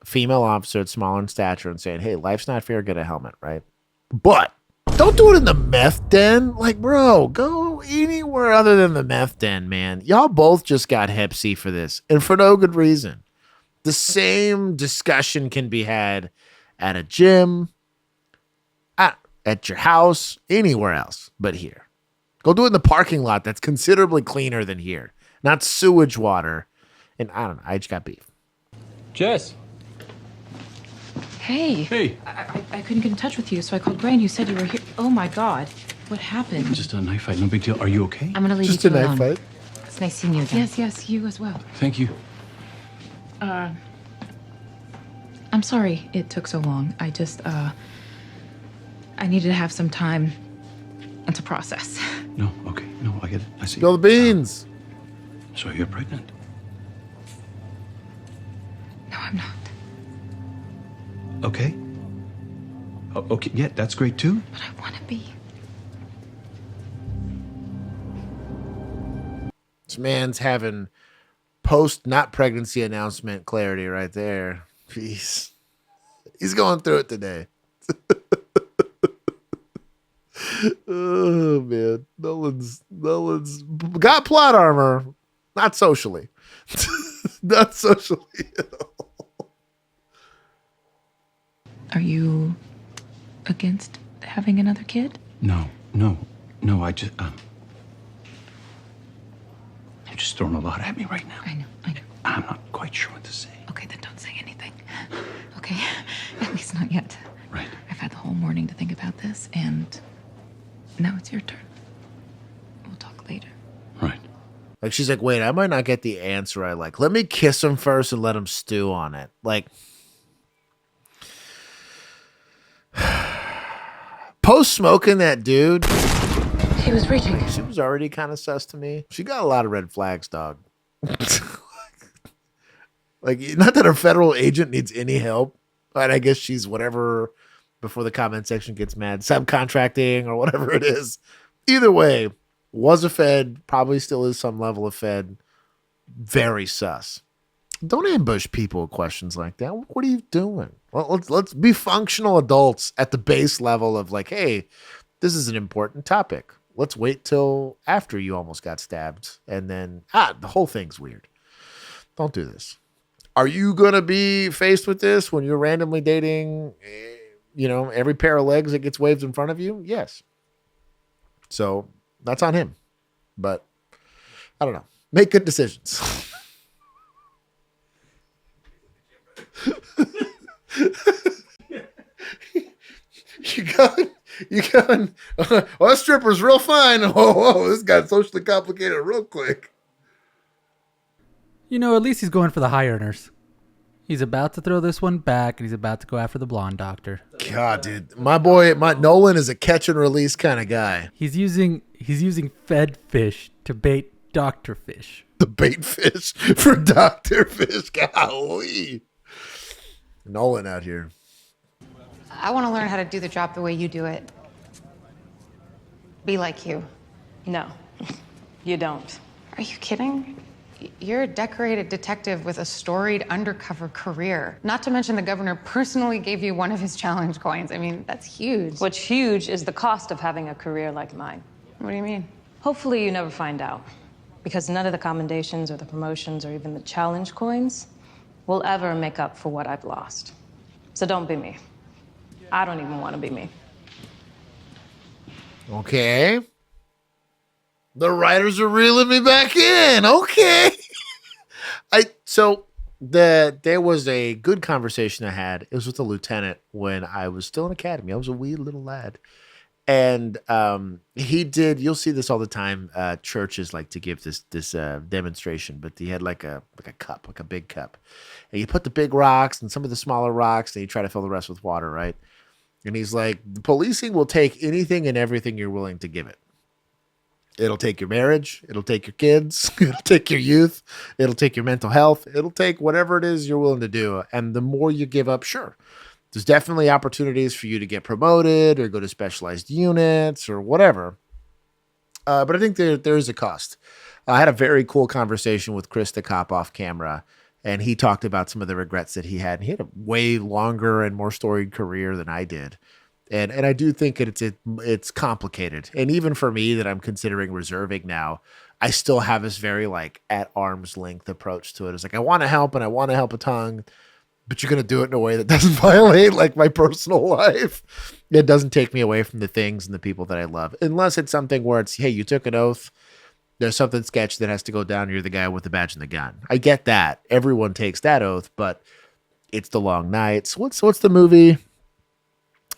Female officer that's smaller in stature and saying, hey, life's not fair, get a helmet, right? But don't do it in the meth den. Like, bro, go anywhere other than the meth den, man. Y'all both just got hep C for this, and for no good reason. The same discussion can be had at a gym, at your house, anywhere else but here. Go do it in the parking lot that's considerably cleaner than here. Not sewage water. And I don't know, I just got beef. Jess. Hey. Hey. I couldn't get in touch with you, so I called Gray and you said you were here. Oh my God. What happened? Just a knife fight, no big deal. Are you okay? I'm gonna leave Just you a two knife alone. fight. It's nice seeing you again. Yes, you as well. Thank you. I'm sorry it took so long. I just, I needed to have some time to process. No, okay. No, I get it. I see. Spill the beans. So you're pregnant? No, I'm not. Okay. Oh, okay, yeah, that's great too. But I want to be. This man's having post not pregnancy announcement clarity right there. Peace. He's going through it today. Oh man, Nolan's got plot armor, not socially. Not socially. Are you against having another kid? No, I just you're just throwing a lot at me right now. I know. I'm not quite sure what to say. Okay, then don't say anything. Okay, at least not yet. Right. I've had the whole morning to think about this, and now it's your turn. We'll talk later. Right. Like she's like, wait, I might not get the answer I like. Let me kiss him first and let him stew on it. Like, post smoking that dude. He was reaching. She was already kind of sus to me. She got a lot of red flags, dog. Like, not that a federal agent needs any help, but I guess she's whatever before the comment section gets mad, subcontracting or whatever it is. Either way, was a Fed, probably still is some level of Fed. Very sus. Don't ambush people with questions like that. What are you doing? Well, let's be functional adults at the base level of like, hey, this is an important topic. let's wait till after you almost got stabbed. And then, the whole thing's weird. Don't do this. Are you going to be faced with this when you're randomly dating, every pair of legs that gets waved in front of you? Yes. So that's on him. But I don't know. Make good decisions. You going, that stripper's real fine. Oh, this got socially complicated real quick. At least he's going for the high earners. He's about to throw this one back, and he's about to go after the blonde doctor. God, dude, my Nolan is a catch and release kind of guy. He's using fed fish to bait Dr. Fish. The bait fish for Dr. Fish. Golly. Nolan out here. I want to learn how to do the job the way you do it. Be like you. No, you don't. Are you kidding? You're a decorated detective with a storied undercover career. Not to mention the governor personally gave you one of his challenge coins. I mean, that's huge. What's huge is the cost of having a career like mine. What do you mean? Hopefully you never find out. Because none of the commendations or the promotions or even the challenge coins will ever make up for what I've lost. So don't be me. I don't even want to be me. Okay. The writers are reeling me back in. Okay. There was a good conversation I had. It was with a lieutenant when I was still in academy. I was a wee little lad. And you'll see this all the time. Churches like to give this demonstration, but he had like a cup, like a big cup. And you put the big rocks and some of the smaller rocks, and you try to fill the rest with water, right? And he's like, the policing will take anything and everything you're willing to give it. It'll take your marriage. It'll take your kids. It'll take your youth. It'll take your mental health. It'll take whatever it is you're willing to do. And the more you give up, sure, there's definitely opportunities for you to get promoted or go to specialized units or whatever. But I think there is a cost. I had a very cool conversation with Chris, the cop, off camera, and he talked about some of the regrets that he had. And he had a way longer and more storied career than I did. And I do think it's complicated. And even for me that I'm considering reserving now, I still have this very like at arm's length approach to it. It's like, I want to help and I want to help a ton, but you're going to do it in a way that doesn't violate like my personal life. It doesn't take me away from the things and the people that I love, unless it's something where it's, hey, you took an oath. There's something sketch that has to go down. You're the guy with the badge and the gun. I get that. Everyone takes that oath, but it's the long nights. What's the movie?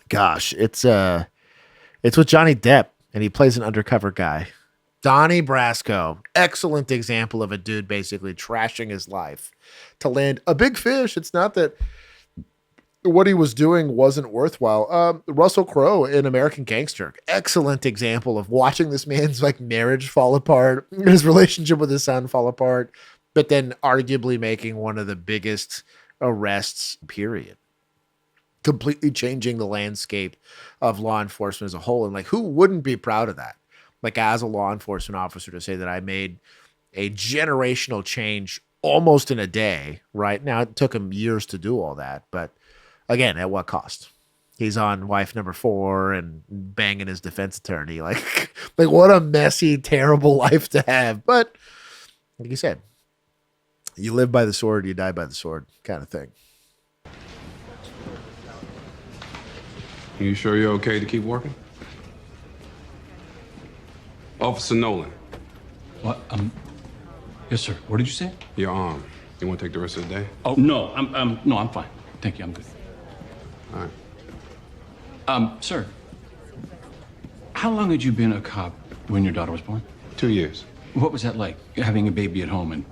Gosh, it's with Johnny Depp, and he plays an undercover guy. Donnie Brasco, excellent example of a dude basically trashing his life to land a big fish. It's not that what he was doing wasn't worthwhile. Russell Crowe in American Gangster, excellent example of watching this man's like marriage fall apart, his relationship with his son fall apart, but then arguably making one of the biggest arrests, period. Completely changing the landscape of law enforcement as a whole. And like, who wouldn't be proud of that? Like, as a law enforcement officer, to say that I made a generational change almost in a day, right? Now, it took him years to do all that. But again, at what cost? He's on wife number 4 and banging his defense attorney. Like what a messy, terrible life to have. But like you said, you live by the sword, you die by the sword kind of thing. You sure you're okay to keep working? Officer Nolan. What? Yes, sir. What did you say? Your arm. You want to take the rest of the day? Oh, no. I'm fine. Thank you. I'm good. All right. Sir, how long had you been a cop when your daughter was born? 2 years. What was that like, having a baby at home and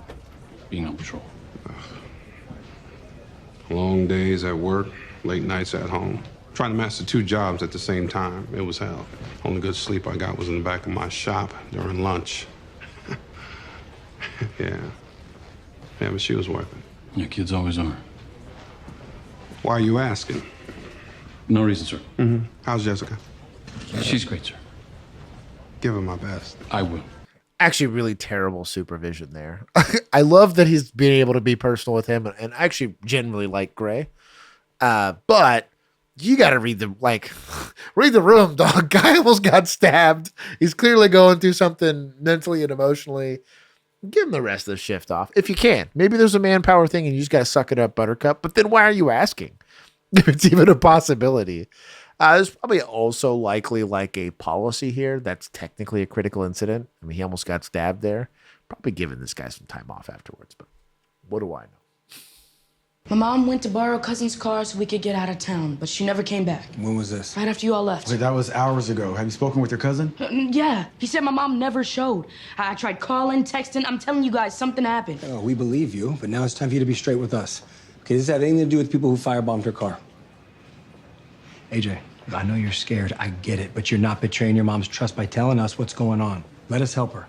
being on patrol? Long days at work, late nights at home. Trying to master 2 jobs at the same time. It was hell. Only good sleep I got was in the back of my shop during lunch. Yeah, but she was worth it. Yeah, kids always are. Why are you asking? No reason, sir. Mm-hmm. How's Jessica? She's great, sir. Give her my best. I will. Actually, really terrible supervision there. I love that he's being able to be personal with him, and actually generally like Gray. But you got to read the room, dog. Guy almost got stabbed. He's clearly going through something mentally and emotionally. Give him the rest of the shift off if you can. Maybe there's a manpower thing and you just got to suck it up, Buttercup. But then why are you asking if it's even a possibility? There's probably also likely like a policy here that's technically a critical incident. I mean, he almost got stabbed there. Probably giving this guy some time off afterwards, but what do I know? My mom went to borrow cousin's car so we could get out of town, but she never came back. When was this? Right after you all left. Wait, that was hours ago. Have you spoken with your cousin? Yeah, he said my mom never showed. I tried calling, texting. I'm telling you guys, something happened. Oh, we believe you, but now it's time for you to be straight with us. Okay, this has anything to do with people who firebombed her car. AJ, I know you're scared. I get it, but you're not betraying your mom's trust by telling us what's going on. Let us help her.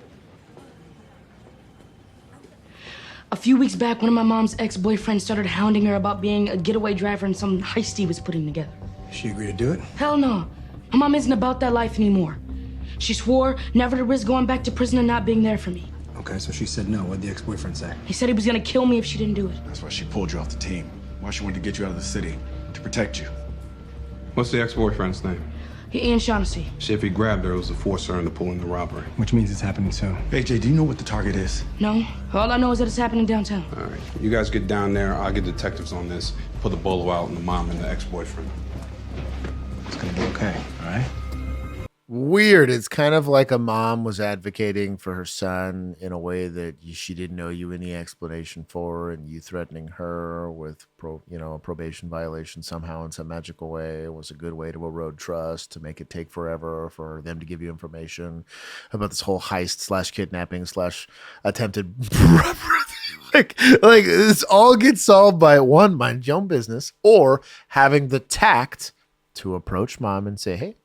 A few weeks back, one of my mom's ex-boyfriends started hounding her about being a getaway driver in some heist he was putting together. She agreed to do it? Hell no. My mom isn't about that life anymore. She swore never to risk going back to prison and not being there for me. Okay, so she said no. What'd the ex-boyfriend say? He said he was gonna kill me if she didn't do it. That's why she pulled you off the team. Why she wanted to get you out of the city. To protect you. What's the ex-boyfriend's name? Ian Shaughnessy. See, if he grabbed her, it was to force her into pulling the robbery. Which means it's happening soon. AJ, do you know what the target is? No. All I know is that it's happening downtown. All right. You guys get down there. I'll get detectives on this. Put the bolo out on the mom and the ex-boyfriend. It's gonna be okay, all right? Weird. It's kind of like a mom was advocating for her son in a way that she didn't know you any explanation for, and you threatening her with a probation violation somehow in some magical way was a good way to erode trust, to make it take forever for them to give you information about this whole heist / kidnapping / attempted like this all gets solved by one, mind your own business, or having the tact to approach mom and say, hey,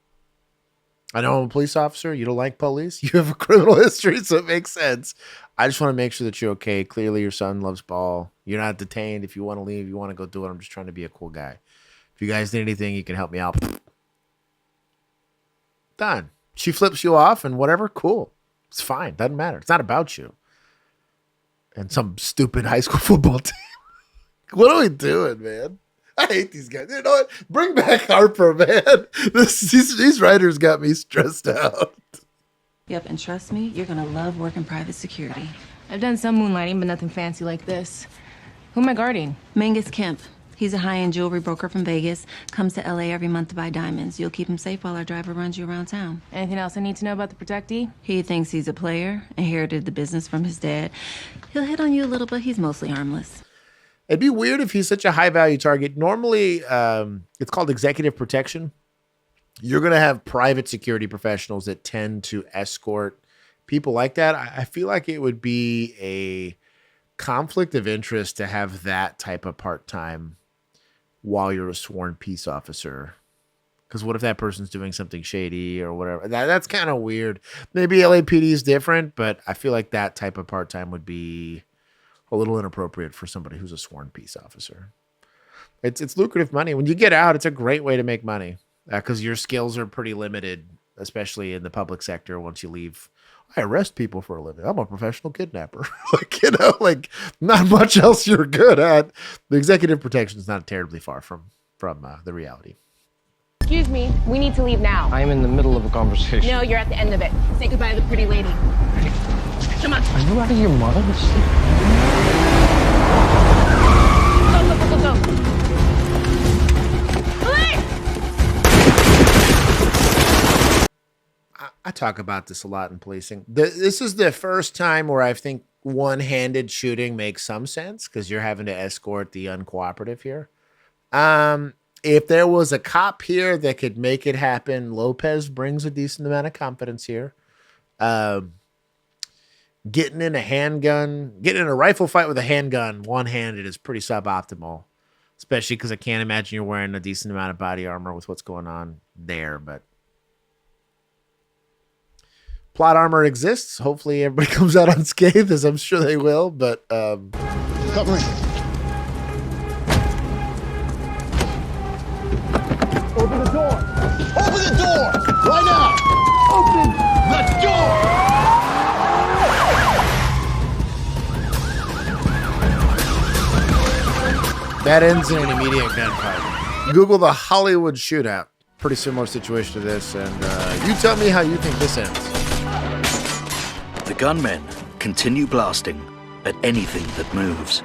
I know I'm a police officer. You don't like police. You have a criminal history, so it makes sense. I just want to make sure that you're okay. Clearly, your son loves ball. You're not detained. If you want to leave, you want to go do it. I'm just trying to be a cool guy. If you guys need anything, you can help me out. Done. She flips you off and whatever, cool. It's fine. Doesn't matter. It's not about you. And some stupid high school football team. What are we doing, man? I hate these guys. You know what? Bring back Harper, man. These writers got me stressed out. Yep, and trust me, you're gonna love working private security. I've done some moonlighting, but nothing fancy like this. Who am I guarding? Mangus Kemp. He's a high-end jewelry broker from Vegas. Comes to LA every month to buy diamonds. You'll keep him safe while our driver runs you around town. Anything else I need to know about the protectee? He thinks he's a player, inherited the business from his dad. He'll hit on you a little, but he's mostly harmless. It'd be weird if he's such a high-value target. Normally, it's called executive protection. You're going to have private security professionals that tend to escort people like that. I feel like it would be a conflict of interest to have that type of part-time while you're a sworn peace officer. Because what if that person's doing something shady or whatever? That's kind of weird. Maybe LAPD is different, but I feel like that type of part-time would be a little inappropriate for somebody who's a sworn peace officer. It's lucrative money. When you get out, it's a great way to make money because your skills are pretty limited, especially in the public sector. Once you leave, I arrest people for a living. I'm a professional kidnapper. Not much else you're good at. The executive protection is not terribly far from the reality. Excuse me, we need to leave now. I am in the middle of a conversation. No, you're at the end of it. Say goodbye to the pretty lady. Come on. Are you out of your mind? Go. Police! I talk about this a lot in policing. This is the first time where I think one-handed shooting makes some sense because you're having to escort the uncooperative here. If there was a cop here that could make it happen, Lopez brings a decent amount of confidence here. Getting in a rifle fight with a handgun one-handed is pretty suboptimal, especially because I can't imagine you're wearing a decent amount of body armor with what's going on there. But plot armor exists. Hopefully everybody comes out unscathed, as I'm sure they will. But covering. Open the door! Open the door! Right now! Open the door! that ends in an immediate gunfight. Google the Hollywood shootout. Pretty similar situation to this, and you tell me how you think this ends. The gunmen continue blasting at anything that moves.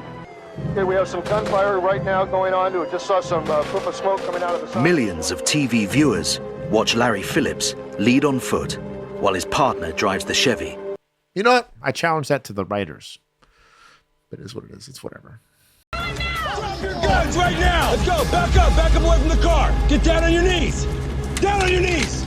Okay, we have some gunfire right now going on. We just saw some puff of smoke coming out of the side. Millions of TV viewers watch Larry Phillips lead on foot while his partner drives the Chevy. You know what? I challenge that to the writers. But it is what it is. It's whatever. Drop your guns right now! Let's go! Back up away from the car! Get down on your knees! Down on your knees!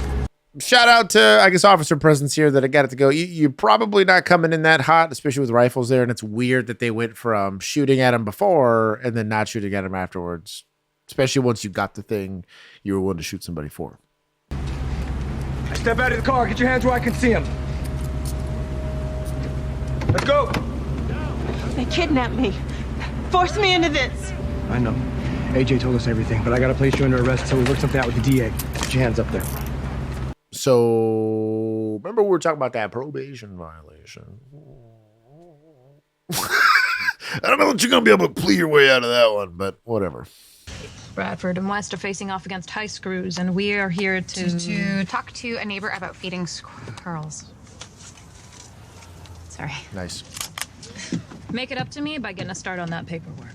Shout out to, I guess, officer presence here that I got it to go. You're probably not coming in that hot, especially with rifles there, and it's weird that they went from shooting at him before and then not shooting at him afterwards, especially once you got the thing you were willing to shoot somebody for. Step out of the car. Get your hands where I can see them. Let's go. They kidnapped me. Forced me into this. I know. AJ told us everything, but I gotta place you under arrest until we work something out with the DA. Put your hands up there. So, remember we were talking about that probation violation. I don't know that you're going to be able to plea your way out of that one, but whatever. Bradford and West are facing off against Heist crews, and we are here to talk to a neighbor about feeding squirrels. Sorry. Nice. Make it up to me by getting a start on that paperwork.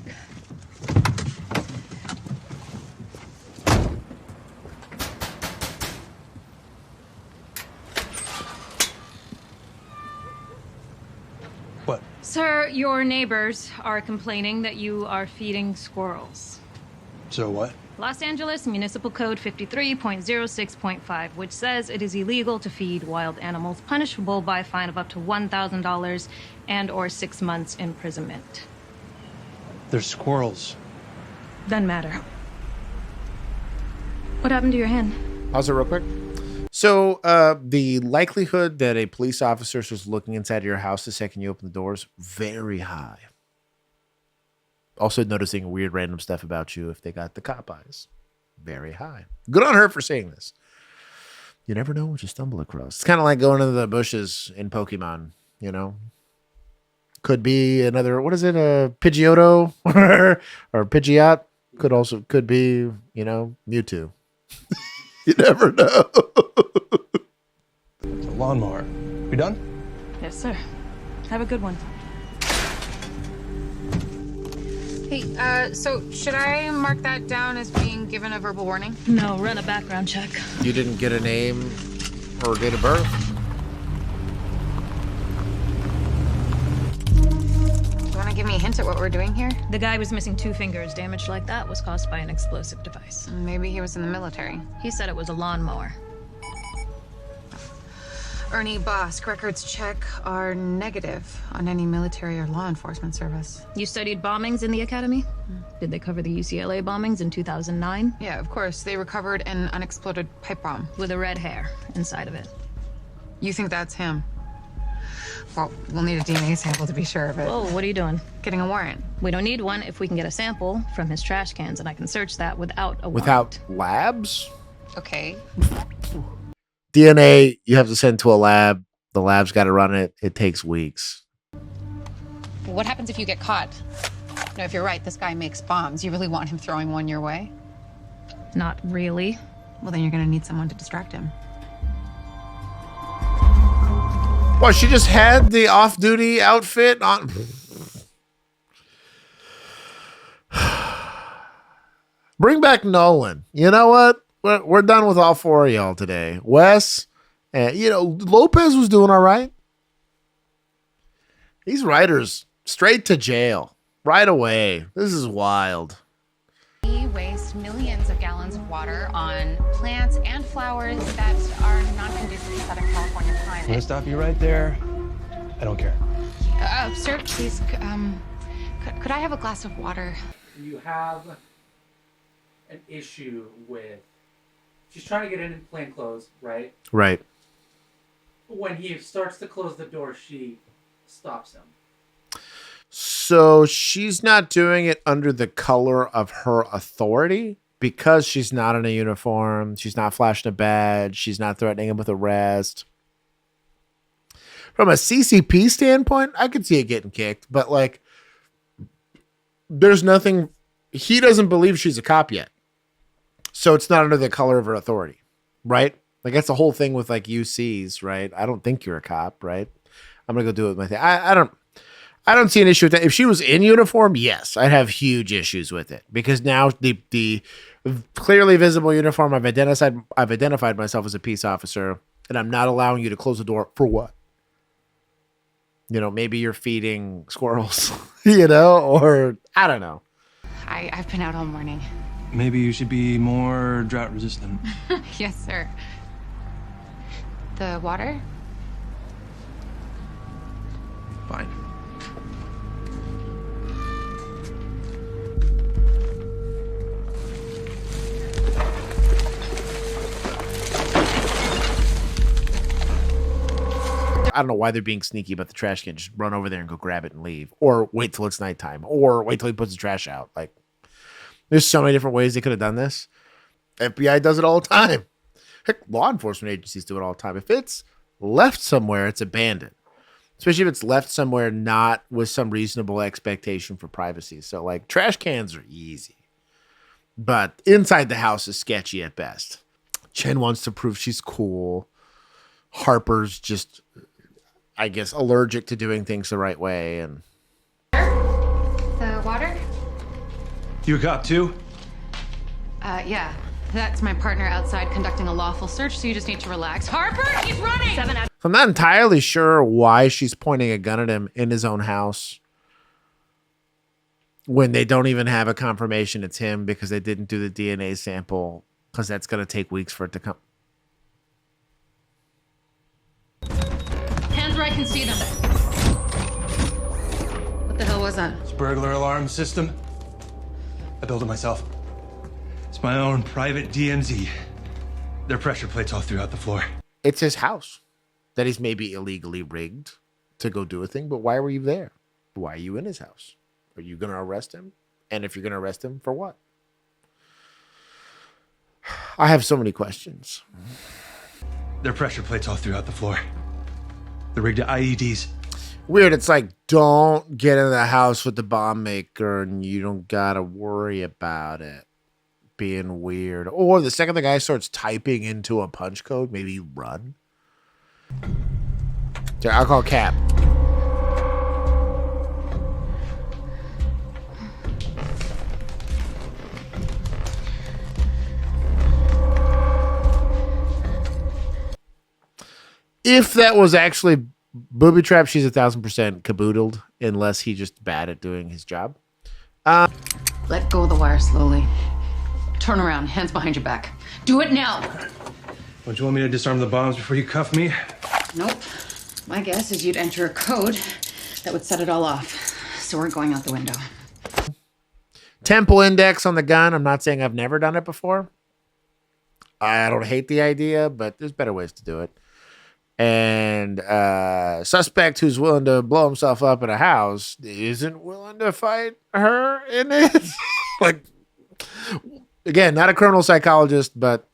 What? Sir, your neighbors are complaining that you are feeding squirrels. So what? Los Angeles Municipal Code 53.06.5, which says it is illegal to feed wild animals, punishable by a fine of up to $1,000 and or 6 months imprisonment. They're squirrels. Doesn't matter. What happened to your hand? Pause it real quick. So the likelihood that a police officer is looking inside your house the second you open the doors, very high. Also noticing weird random stuff about you if they got the cop eyes. Very high. Good on her for saying this. You never know what you stumble across. It's kind of like going into the bushes in Pokemon, you know? Could be another, what is it, a Pidgeotto or Pidgeot? Could be, you know, Mewtwo. You never know. It's a lawnmower. We done? Yes, sir. Have a good one. Hey, so should I mark that down as being given a verbal warning? No, run a background check. You didn't get a name or date of birth? You want to give me a hint at what we're doing here? The guy was missing 2 fingers. Damage like that was caused by an explosive device. Maybe he was in the military. He said it was a lawnmower. Ernie Bosk, records check are negative on any military or law enforcement service. You studied bombings in the academy? Did they cover the UCLA bombings in 2009? Yeah, of course. They recovered an unexploded pipe bomb. With a red hair inside of it. You think that's him? Well, we'll need a DNA sample to be sure of it. Whoa, what are you doing? Getting a warrant. We don't need one if we can get a sample from his trash cans, and I can search that without a warrant. Without labs? Okay. DNA, you have to send to a lab. The lab's got to run it. It takes weeks. What happens if you get caught? No, if you're right, this guy makes bombs. You really want him throwing one your way? Not really. Well, then you're going to need someone to distract him. Well, she just had the off-duty outfit on. Bring back Nolan. You know what? We're done with all 4 of y'all today. Wes, and you know, Lopez was doing all right. These writers straight to jail right away. This is wild. We waste millions of gallons of water on plants and flowers that are not conducive to Southern California I'm climate. gonna stop you right there. I don't care. Sir, please, could I have a glass of water? You have an issue with. She's trying to get in plain clothes, right? Right. When he starts to close the door, she stops him. So she's not doing it under the color of her authority because she's not in a uniform. She's not flashing a badge. She's not threatening him with arrest. From a CCP standpoint, I could see it getting kicked, but like, there's nothing. He doesn't believe she's a cop yet. So it's not under the color of her authority, right? Like that's the whole thing with like UCs, right? I don't think you're a cop, right? I'm gonna go do it with my thing. I don't see an issue with that. If she was in uniform, yes, I'd have huge issues with it because now the clearly visible uniform, I've identified myself as a peace officer, and I'm not allowing you to close the door for what? You know, maybe you're feeding squirrels, you know, or I don't know. I've been out all morning. Maybe you should be more drought resistant. Yes, sir. The water? Fine. I don't know why they're being sneaky about the trash can. Just run over there and go grab it and leave. Or wait till it's nighttime. Or wait till he puts the trash out. Like, there's so many different ways they could have done this. FBI does it all the time. Heck, law enforcement agencies do it all the time. If it's left somewhere, it's abandoned. Especially if it's left somewhere not with some reasonable expectation for privacy. So, like, trash cans are easy. But inside the house is sketchy at best. Chen wants to prove she's cool. Harper's just, I guess, allergic to doing things the right way. And The water? You a cop too? Yeah. That's my partner outside conducting a lawful search, so you just need to relax. Harper, he's running! I'm not entirely sure why she's pointing a gun at him in his own house when they don't even have a confirmation it's him because they didn't do the DNA sample because that's going to take weeks for it to come. Hands where I can see them. What the hell was that? It's a burglar alarm system. I built it myself. It's my own private DMZ. There are pressure plates all throughout the floor. It's his house that he's maybe illegally rigged to go do a thing, but why were you there? Why are you in his house? Are you going to arrest him? And if you're going to arrest him, for what? I have so many questions. There are pressure plates all throughout the floor. They're rigged to IEDs. Weird. It's like, don't get in the house with the bomb maker and you don't got to worry about it being weird. Or the second the guy starts typing into a punch code, maybe run. Yeah, I'll call Cap. If that was actually Booby Trap, she's 1,000% caboodled, unless he's just bad at doing his job. Let go of the wire slowly. Turn around, hands behind your back. Do it now. Don't you want me to disarm the bombs before you cuff me? Nope. My guess is you'd enter a code that would set it all off. So we're going out the window. Temple index on the gun. I'm not saying I've never done it before. I don't hate the idea, but there's better ways to do it. And suspect who's willing to blow himself up in a house isn't willing to fight her in it. Like, again, not a criminal psychologist, but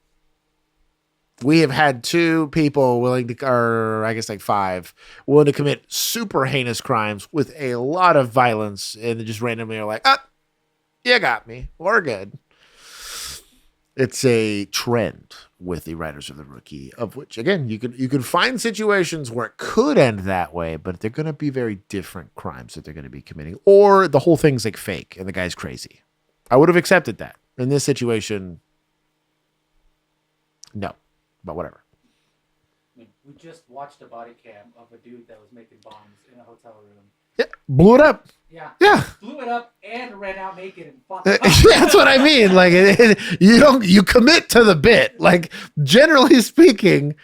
we have had 2 people willing to, or I guess like 5, willing to commit super heinous crimes with a lot of violence, and they just randomly are like, "Ah, you got me. We're good." It's a trend with the writers of The Rookie, of which, again, you can find situations where it could end that way, but they're going to be very different crimes that they're going to be committing, or the whole thing's like fake and the guy's crazy. I would have accepted that. In this situation, no, but whatever. We just watched a body cam of a dude that was making bombs in a hotel room. Yeah, blew it up. Yeah. Blew it up and ran out naked and fucked up. That's what I mean. Like, you commit to the bit. Like, generally speaking,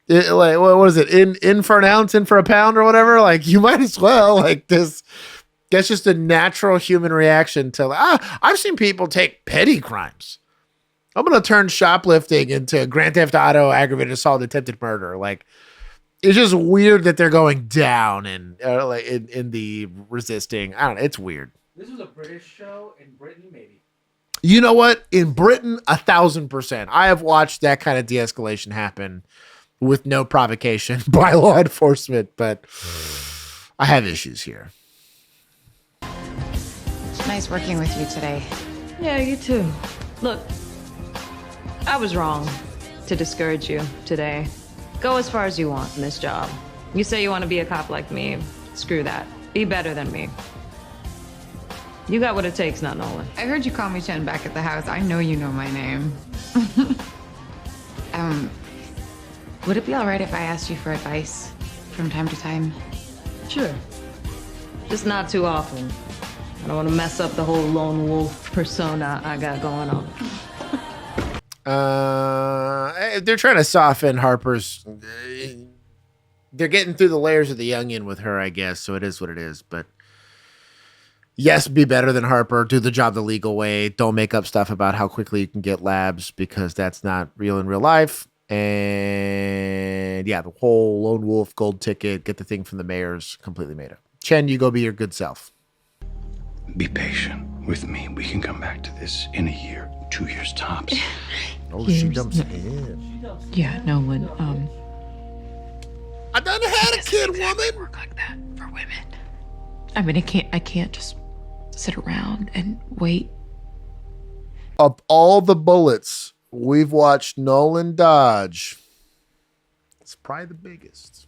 like, what is it? In for an ounce, in for a pound, or whatever. Like, you might as well. Like, this. That's just a natural human reaction to. I've seen people take petty crimes. I'm gonna turn shoplifting into Grand Theft Auto, aggravated assault, attempted murder. Like, it's just weird that they're going down and like in the resisting. I don't know. It's weird. This was a British show in Britain, maybe. You know what? In Britain, 1,000%. I have watched that kind of de-escalation happen with no provocation by law enforcement, but I have issues here. Nice working with you today. Yeah, you too. Look, I was wrong to discourage you today. Go as far as you want in this job. You say you want to be a cop like me. Screw that. Be better than me. You got what it takes, not Nolan. I heard you call me Chen back at the house. I know you know my name. Would it be all right if I asked you for advice from time to time? Sure. Just not too often. I don't want to mess up the whole lone wolf persona I got going on. They're trying to soften Harper's. They're getting through the layers of the onion with her, I guess. So it is what it is. But yes, be better than Harper. Do the job the legal way. Don't make up stuff about how quickly you can get labs because that's not real in real life. And yeah, the whole lone wolf gold ticket, get the thing from the mayor's completely made up. Chen, you go be your good self. Be patient with me. We can come back to this in a year, 2 years tops. Oh, she jumps in. Yeah, Nolan, I done had a kid, woman. Work like that for women. I mean, I can't just sit around and wait. Of all the bullets we've watched Nolan dodge, it's probably the biggest.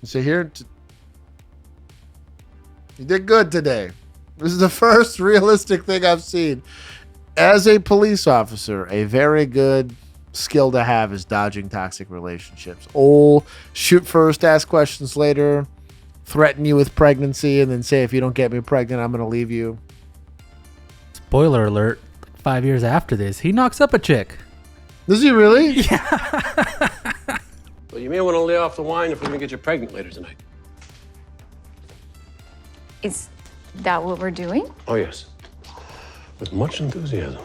So here, you did good today. This is the first realistic thing I've seen. As a police officer, a very good skill to have is dodging toxic relationships. Shoot first, ask questions later, threaten you with pregnancy, and then say, if you don't get me pregnant, I'm going to leave you. Spoiler alert, 5 years after this, he knocks up a chick. Does he really? Yeah. Well, you may want to lay off the wine if we're going to get you pregnant later tonight. Is that what we're doing? Oh, yes. With much enthusiasm.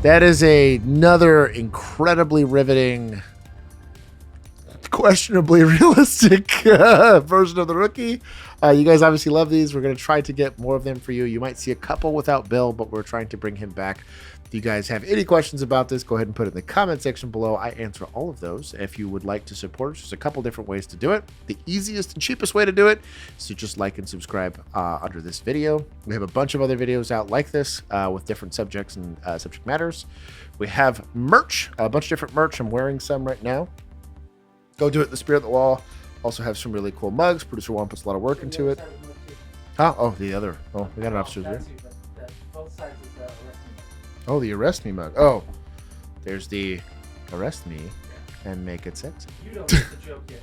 That is another incredibly riveting, questionably realistic version of The Rookie. You guys obviously love these. We're going to try to get more of them for you. You might see a couple without Bill, but we're trying to bring him back. If you guys have any questions about this, go ahead and put it in the comment section below. I answer all of those. If you would like to support us, there's a couple different ways to do it. The easiest and cheapest way to do it is to just like and subscribe under this video. We have a bunch of other videos out like this with different subjects and subject matters. We have merch, a bunch of different merch. I'm wearing some right now. Go do it. The Spirit of the Wall. Also have some really cool mugs. Producer Juan puts a lot of work into it. Huh? Oh, the other. Oh, we got it upstairs there. Oh, the Arrest Me mug. Oh, there's the Arrest Me and Make It Sexy. You don't get the joke yet.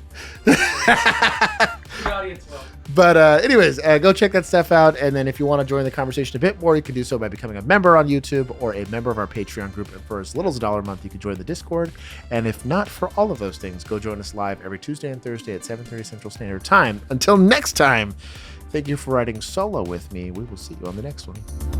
The audience will. But anyways, go check that stuff out. And then if you want to join the conversation a bit more, you can do so by becoming a member on YouTube or a member of our Patreon group. And for as little as $1 a month, you can join the Discord. And if not for all of those things, go join us live every Tuesday and Thursday at 7:30 Central Standard Time. Until next time, thank you for riding solo with me. We will see you on the next one.